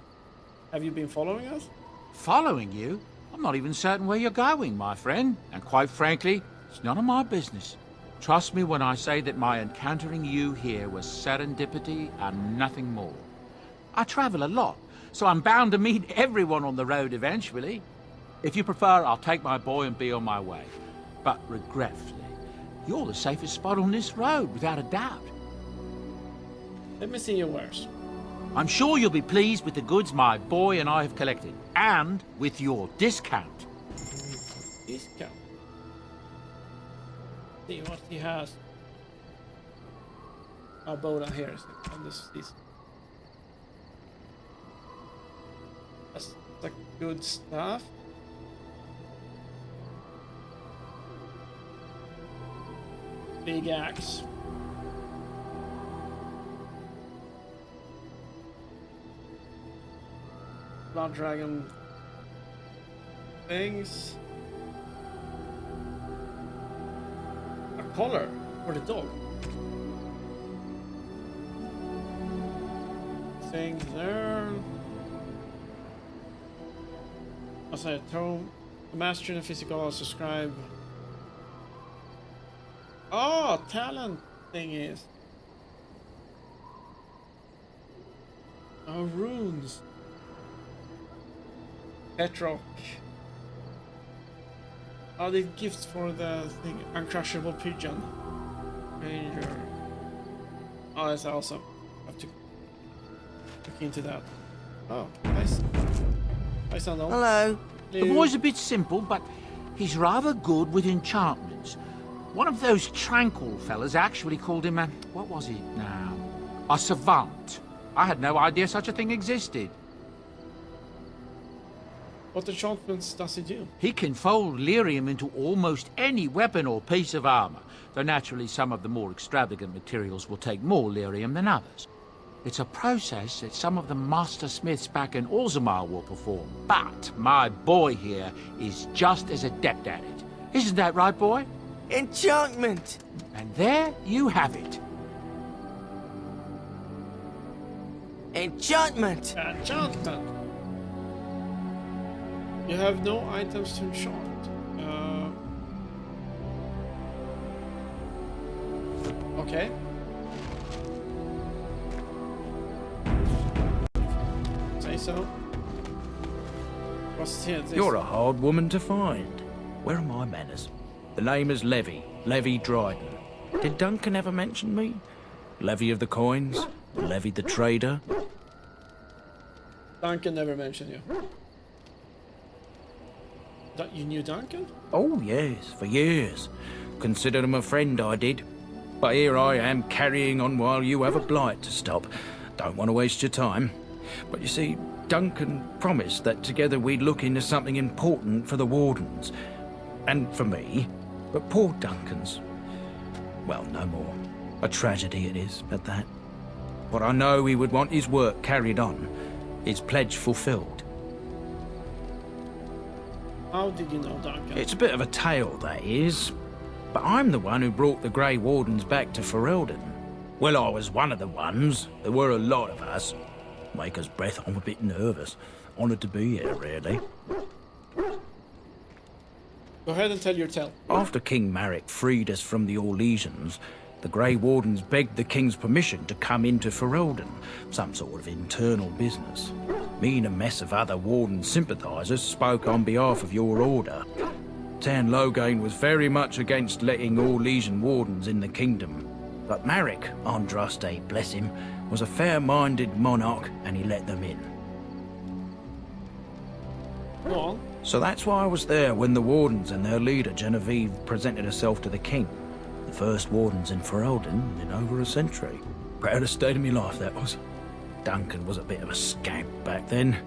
Speaker 1: Have you been following us?
Speaker 20: Following you? I'm not even certain where you're going, my friend. And quite frankly, it's none of my business. Trust me when I say that my encountering you here was serendipity and nothing more. I travel a lot, so I'm bound to meet everyone on the road eventually. If you prefer, I'll take my boy and be on my way. But regretfully, you're the safest spot on this road, without a doubt.
Speaker 1: Let me see your wares.
Speaker 20: I'm sure you'll be pleased with the goods my boy and I have collected, and with your discount.
Speaker 1: Discount? See what he has. Oh, Bodahn here is on this. That's the good stuff. Big axe. Blood dragon things. A collar for the dog. Things there. As I told the master in the physical, I'll subscribe. Oh, talent thing is. Oh, runes. Petrock. Oh, the gifts for the thing. Uncrushable pigeon. Ranger. Oh, that's awesome. I have to look into that. Oh, nice. Hi, Sendoff.
Speaker 11: Hello.
Speaker 20: The boy's a bit simple, but he's rather good with enchantments. One of those tranquil fellas actually called him a... what was he now? A savant. I had no idea such a thing existed.
Speaker 1: What enchantments does he do?
Speaker 20: He can fold lyrium into almost any weapon or piece of armor, though naturally some of the more extravagant materials will take more lyrium than others. It's a process that some of the master smiths back in Orzammar will perform, but my boy here is just as adept at it. Isn't that right, boy?
Speaker 11: Enchantment!
Speaker 20: And there you have it.
Speaker 11: Enchantment!
Speaker 1: Enchantment! You have no items to enchant. Okay. Say so. What's here?
Speaker 12: You're a hard woman to find. Where are my manners? The name is Levy Dryden. Did Duncan ever mention me? Levy of the coins? Levy the trader?
Speaker 1: Duncan never mentioned you. You knew Duncan?
Speaker 12: Oh, yes, for years. Considered him a friend, I did. But here I am carrying on while you have a blight to stop. Don't want to waste your time. But you see, Duncan promised that together we'd look into something important for the Wardens. And for me. But poor Duncan's... well, no more. A tragedy it is, at that. But I know he would want his work carried on. His pledge fulfilled.
Speaker 1: How did you know Duncan?
Speaker 12: It's a bit of a tale, that is. But I'm the one who brought the Grey Wardens back to Ferelden. Well, I was one of the ones. There were a lot of us. Make us breath, I'm a bit nervous. Honoured to be here, really.
Speaker 1: Go ahead and tell your tale.
Speaker 12: After King Marek freed us from the Orlesians, the Grey Wardens begged the King's permission to come into Ferelden, some sort of internal business. Me and a mess of other Warden sympathisers spoke on behalf of your order. Tan Loghain was very much against letting Orlesian Wardens in the kingdom. But Marek, Andraste, bless him, was a fair-minded monarch and he let them in.
Speaker 1: Go on.
Speaker 12: So that's why I was there when the Wardens and their leader, Genevieve, presented herself to the King. The first Wardens in Ferelden in over a century. Proudest day of my life, that was. Duncan was a bit of a scamp back then.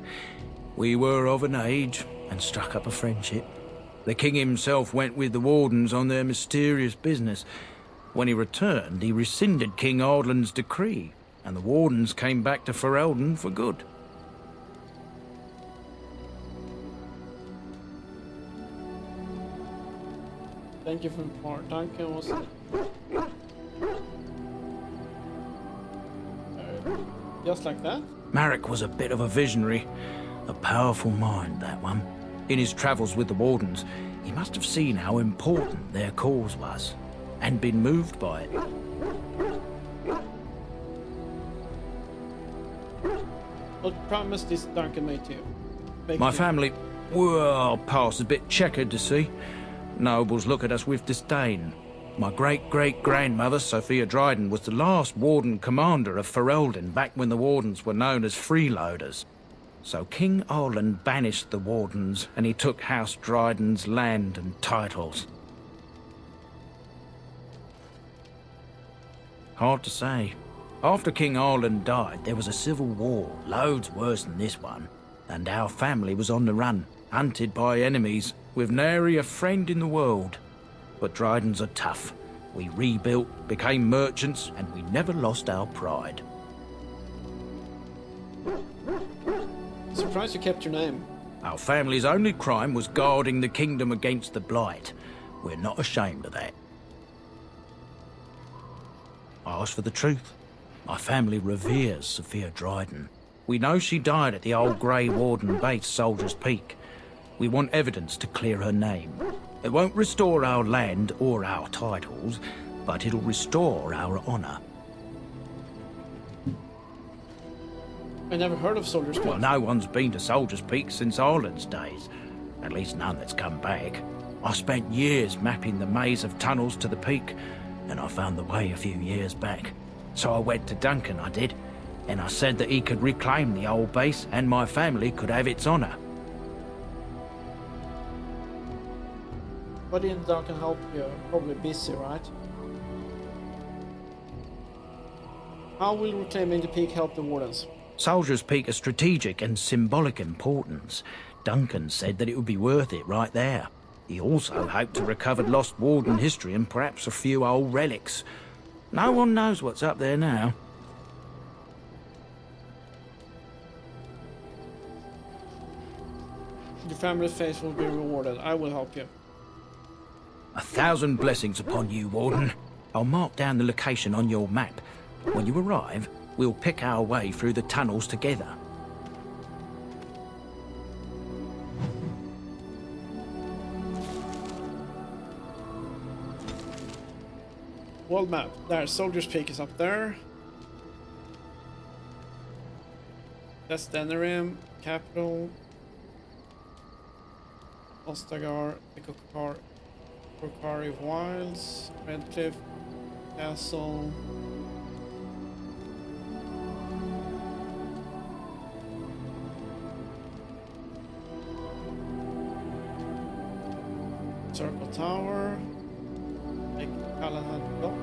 Speaker 12: We were of an age and struck up a friendship. The King himself went with the Wardens on their mysterious business. When he returned, he rescinded King Ardland's decree, and the Wardens came back to Ferelden for good.
Speaker 1: Thank you for the part. Duncan was... just like that?
Speaker 12: Marek was a bit of a visionary. A powerful mind, that one. In his travels with the Wardens, he must have seen how important their cause was, and been moved by it.
Speaker 1: What promise did Duncan make to you?
Speaker 12: My family, well, past a bit checkered to see. Nobles look at us with disdain. My great-great-grandmother, Sophia Dryden, was the last Warden commander of Ferelden back when the Wardens were known as freeloaders. So King Arland banished the Wardens, and he took House Dryden's land and titles. Hard to say. After King Arland died, there was a civil war, loads worse than this one, and our family was on the run, hunted by enemies, with nary a friend in the world. But Drydens are tough. We rebuilt, became merchants, and we never lost our pride.
Speaker 1: Surprised you kept your name.
Speaker 12: Our family's only crime was guarding the kingdom against the blight. We're not ashamed of that. I ask for the truth. My family reveres Sophia Dryden. We know she died at the old Grey Warden base, Soldier's Peak. We want evidence to clear her name. It won't restore our land or our titles, but it'll restore our honor.
Speaker 1: I never heard of Soldier's Peak.
Speaker 12: Well, no one's been to Soldier's Peak since Arland's days. At least none that's come back. I spent years mapping the maze of tunnels to the peak, and I found the way a few years back. So I went to Duncan, I did, and I said that he could reclaim the old base and my family could have its honor.
Speaker 1: Why didn't Duncan help you? Probably busy, right? How will reclaiming the peak help the Wardens?
Speaker 12: Soldier's Peak is strategic and symbolic importance. Duncan said that it would be worth it right there. He also hoped to recover lost Warden history and perhaps a few old relics. No one knows what's up there now.
Speaker 1: Your family's faith will be rewarded. I will help you.
Speaker 12: 1,000 blessings upon you, Warden. I'll mark down the location on your map. When you arrive, we'll pick our way through the tunnels together.
Speaker 1: World map. There, Soldier's Peak is up there. That's Denerim, capital. Ostagar, Kokari Wilds, Redcliffe, Castle. Circle Tower, Lake Callahan Dock.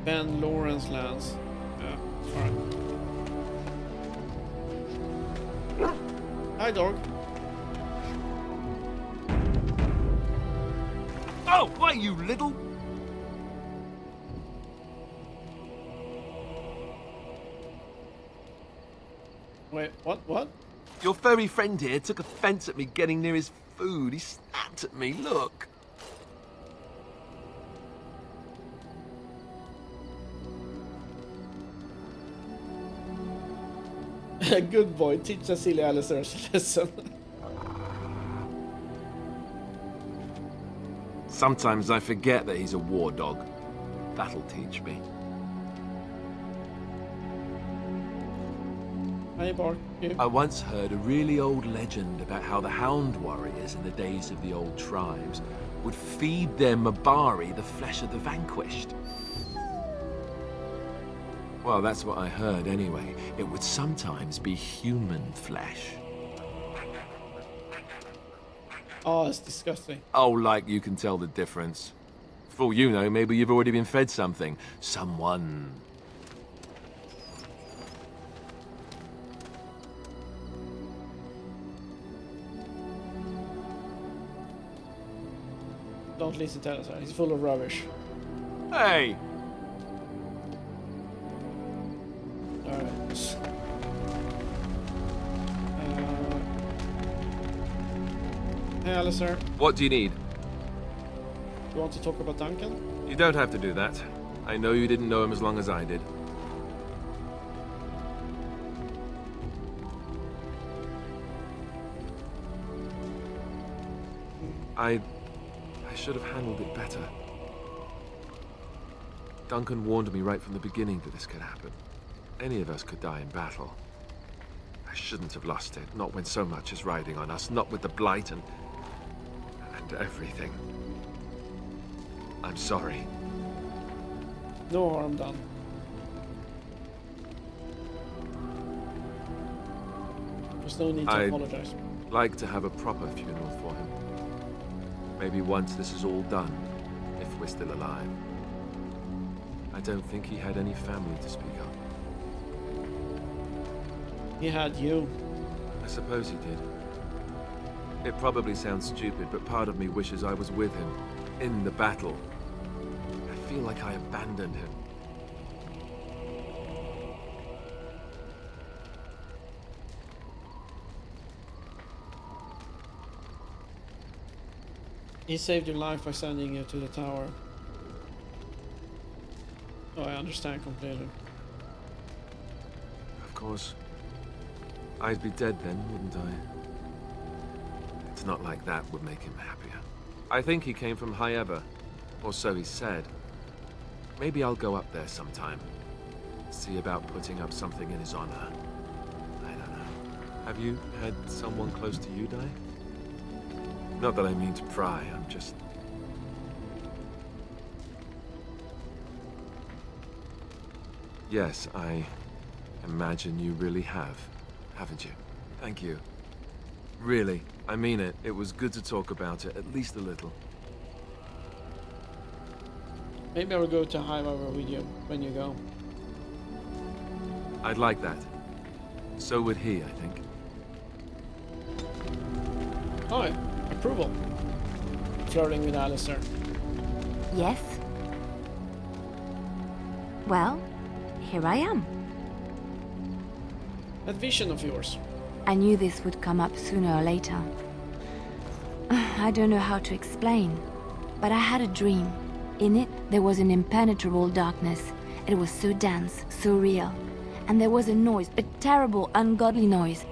Speaker 1: Ben Lawrence lands. Yeah, alright. Hi, dog.
Speaker 3: Oh, why, you little...
Speaker 1: Wait, what?
Speaker 3: Your furry friend here took offense at me getting near his food. He snapped at me, look.
Speaker 1: Good boy, teach Cecilia Alistair a lesson.
Speaker 3: Sometimes I forget that he's a war dog. That'll teach me.
Speaker 1: Hey, Bark.
Speaker 3: I once heard a really old legend about how the Hound warriors in the days of the old tribes would feed their mabari the flesh of the vanquished. Well, that's what I heard anyway. It would sometimes be human flesh.
Speaker 1: Oh, it's disgusting.
Speaker 3: Oh, like you can tell the difference. For all you know, maybe you've already been fed something. Someone.
Speaker 1: Don't listen to Alistair, he's full of rubbish.
Speaker 3: Hey!
Speaker 1: Alright. Hey, Alistair.
Speaker 3: What do you need?
Speaker 1: You want to talk about Duncan?
Speaker 3: You don't have to do that. I know you didn't know him as long as I did. I should have handled it better. Duncan warned me right from the beginning that this could happen. Any of us could die in battle. I shouldn't have lost it, not when so much is riding on us, not with the Blight and everything. I'm sorry.
Speaker 1: No harm done. There's no need to apologize.
Speaker 3: I'd like to have a proper funeral for him. Maybe once this is all done, if we're still alive. I don't think he had any family to speak of.
Speaker 1: He had you.
Speaker 3: I suppose he did. It probably sounds stupid, but part of me wishes I was with him, in the battle. I feel like I abandoned him.
Speaker 1: He saved your life by sending you to the tower. Oh, I understand completely.
Speaker 3: Of course. I'd be dead then, wouldn't I? It's not like that would make him happier. I think he came from High Ever, or so he said. Maybe I'll go up there sometime. See about putting up something in his honor. I don't know. Have you had someone close to you die? Not that I mean to pry, I'm just... Yes, I imagine you really have, haven't you? Thank you. Really, I mean it. It was good to talk about it, at least a little.
Speaker 1: Maybe I will go to High Ever with you when you go.
Speaker 3: I'd like that. So would he, I think.
Speaker 1: Hi. Approval. Flirting with Alistair.
Speaker 22: Yes? Well, here I am.
Speaker 1: That vision of yours.
Speaker 22: I knew this would come up sooner or later. I don't know how to explain, but I had a dream. In it, there was an impenetrable darkness. It was so dense, so real. And there was a noise, a terrible, ungodly noise.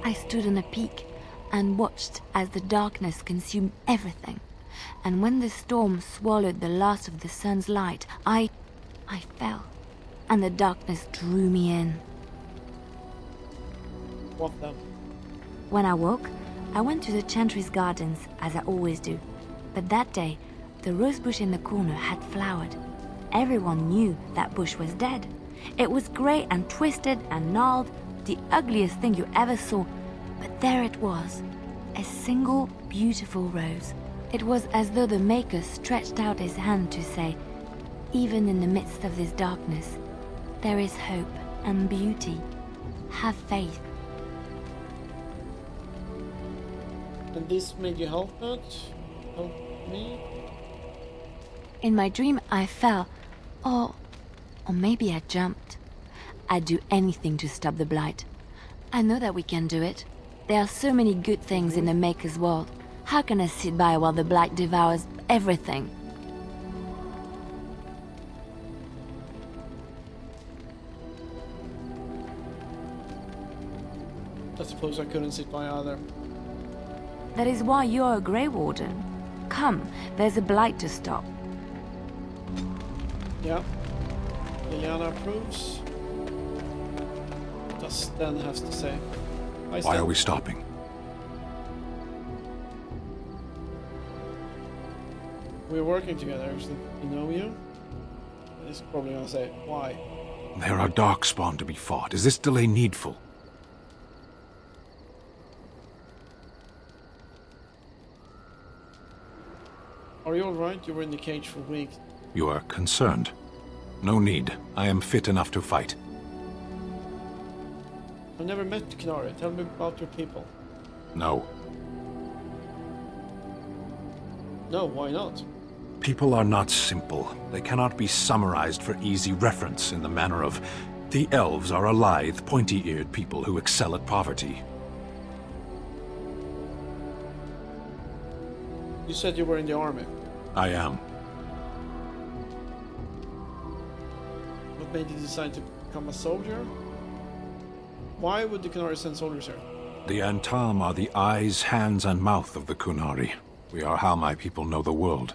Speaker 22: I stood on a peak and watched as the darkness consumed everything. And when the storm swallowed the last of the sun's light, I fell. And the darkness drew me in.
Speaker 1: What then?
Speaker 22: When I woke, I went to the Chantry's gardens, as I always do. But that day, the rose bush in the corner had flowered. Everyone knew that bush was dead. It was grey and twisted and gnarled, the ugliest thing you ever saw. But there it was, a single beautiful rose. It was as though the Maker stretched out his hand to say, even in the midst of this darkness, there is hope and beauty. Have faith.
Speaker 1: And this made you help it? Help me?
Speaker 22: In my dream, I fell. Or maybe I jumped. I'd do anything to stop the Blight. I know that we can do it. There are so many good things in the Maker's world. How can I sit by while the Blight devours everything?
Speaker 1: I suppose I couldn't sit by either.
Speaker 22: That is why you're a Grey Warden. Come, there's a Blight to stop.
Speaker 1: Yeah. Leliana approves. What does Sten have to say? Hi, Sten.
Speaker 8: Why are we stopping?
Speaker 1: We're working together, so we know you. He's probably gonna say, why?
Speaker 8: There are darkspawn to be fought. Is this delay needful?
Speaker 1: Are you alright? You were in the cage for weeks.
Speaker 8: You are concerned. No need. I am fit enough to fight.
Speaker 1: I've never met Knarri. Tell me about your people.
Speaker 8: No.
Speaker 1: No, why not?
Speaker 8: People are not simple. They cannot be summarized for easy reference in the manner of... The elves are a lithe, pointy-eared people who excel at poverty.
Speaker 1: You said you were in the army.
Speaker 8: I am.
Speaker 1: What made you decide to become a soldier? Why would the Kunari send soldiers here?
Speaker 8: The Antam are the eyes, hands, and mouth of the Kunari. We are how my people know the world.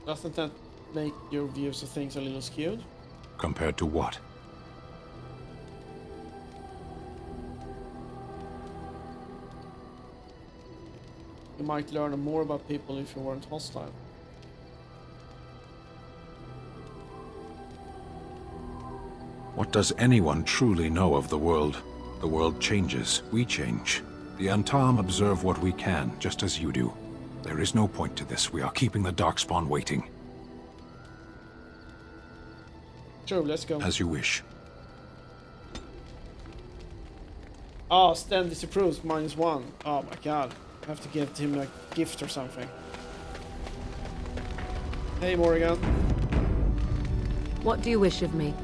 Speaker 1: Doesn't that make your views of things a little skewed?
Speaker 8: Compared to what?
Speaker 1: You might learn more about people if you weren't hostile.
Speaker 8: What does anyone truly know of the world? The world changes. We change. The Antam observe what we can, just as you do. There is no point to this. We are keeping the Darkspawn waiting.
Speaker 1: Sure, let's go.
Speaker 8: As you wish.
Speaker 1: Oh, Sten disapproves. -1. Oh my god. I have to give him a gift or something. Hey, Morrigan.
Speaker 2: What do you wish of me?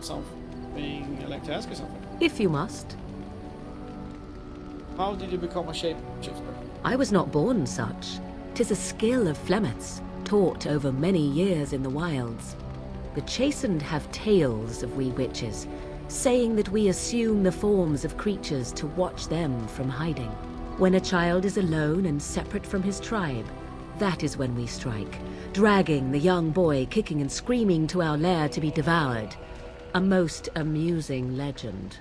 Speaker 1: Something I'd like to ask you something.
Speaker 2: If you must.
Speaker 1: How did you become a shapeshifter?
Speaker 2: I was not born such. 'Tis a skill of Flemeth's, taught over many years in the wilds. The chastened have tales of we witches, saying that we assume the forms of creatures to watch them from hiding. When a child is alone and separate from his tribe, that is when we strike, dragging the young boy kicking and screaming to our lair to be devoured. A most amusing legend.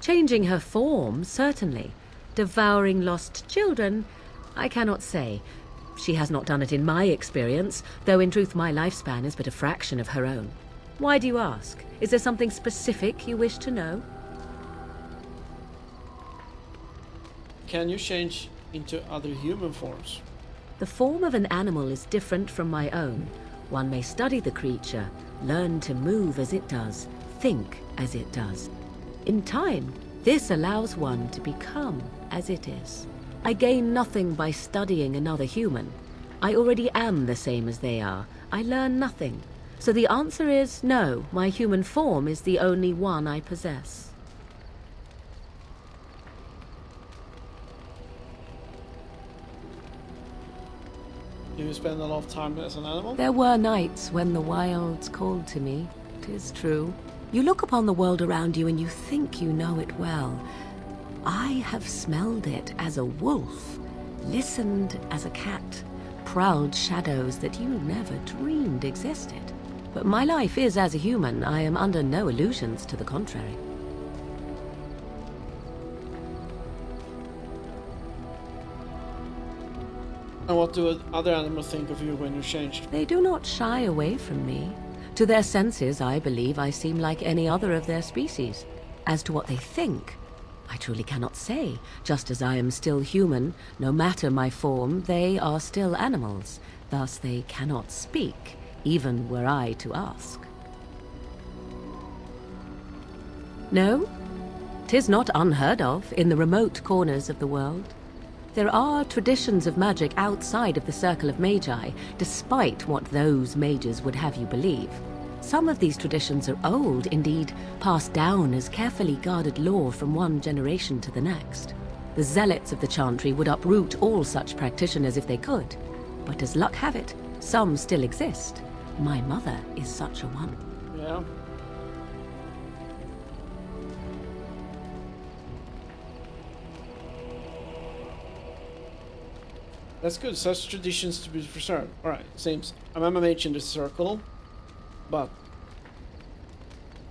Speaker 2: Changing her form, certainly. Devouring lost children, I cannot say. She has not done it in my experience, though in truth my lifespan is but a fraction of her own. Why do you ask? Is there something specific you wish to know?
Speaker 1: Can you change into other human forms?
Speaker 2: The form of an animal is different from my own. One may study the creature, learn to move as it does, think as it does. In time, this allows one to become as it is. I gain nothing by studying another human. I already am the same as they are. I learn nothing. So the answer is no, my human form is the only one I possess.
Speaker 1: Do you spend a lot of time as an animal?
Speaker 2: There were nights when the wilds called to me, 'tis true. You look upon the world around you and you think you know it well. I have smelled it as a wolf, listened as a cat, prowled shadows that you never dreamed existed. But my life is as a human. I am under no illusions to the contrary.
Speaker 1: And what do other animals think of you when you changed?
Speaker 2: They do not shy away from me. To their senses, I believe I seem like any other of their species. As to what they think, I truly cannot say. Just as I am still human, no matter my form, they are still animals. Thus they cannot speak, even were I to ask. No, 'tis not unheard of in the remote corners of the world. There are traditions of magic outside of the circle of magi, despite what those mages would have you believe. Some of these traditions are old, indeed, passed down as carefully guarded lore from one generation to the next. The zealots of the chantry would uproot all such practitioners if they could. But as luck have it, some still exist. My mother is such a one.
Speaker 1: Yeah. That's good. Such traditions to be preserved. Alright, seems I'm a mage in the circle, but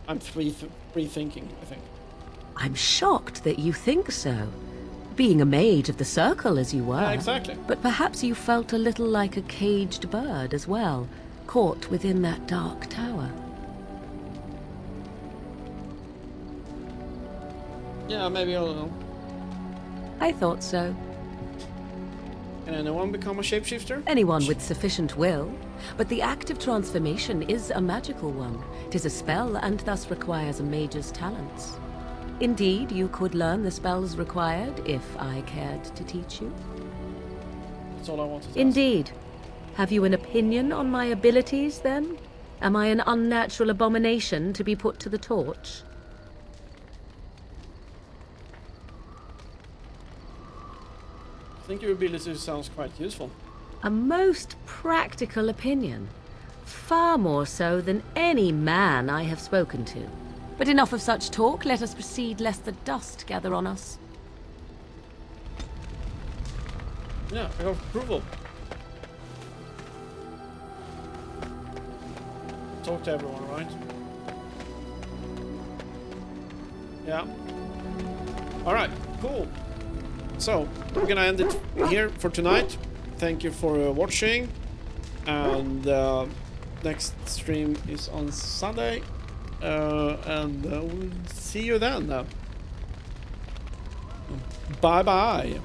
Speaker 1: I'm free thinking, I think.
Speaker 2: I'm shocked that you think so. Being a mage of the circle as you were.
Speaker 1: Yeah, exactly.
Speaker 2: But perhaps you felt a little like a caged bird as well, caught within that dark tower.
Speaker 1: Yeah, maybe, I don't know.
Speaker 2: I thought so.
Speaker 1: Can anyone become a shapeshifter?
Speaker 2: Anyone with sufficient will. But the act of transformation is a magical one. 'Tis a spell and thus requires a mage's talents. Indeed, you could learn the spells required if I cared to teach you.
Speaker 1: That's all I wanted to
Speaker 2: Indeed. Have you an opinion on my abilities, then? Am I an unnatural abomination to be put to the torch?
Speaker 1: I think your ability sounds quite useful.
Speaker 2: A most practical opinion. Far more so than any man I have spoken to. But enough of such talk. Let us proceed, lest the dust gather on us.
Speaker 1: Yeah, I got approval. Talk to everyone, right? Yeah. Alright, cool. So, we're gonna end it here for tonight. Thank you for watching. And next stream is on Sunday. And we'll see you then. Bye-bye.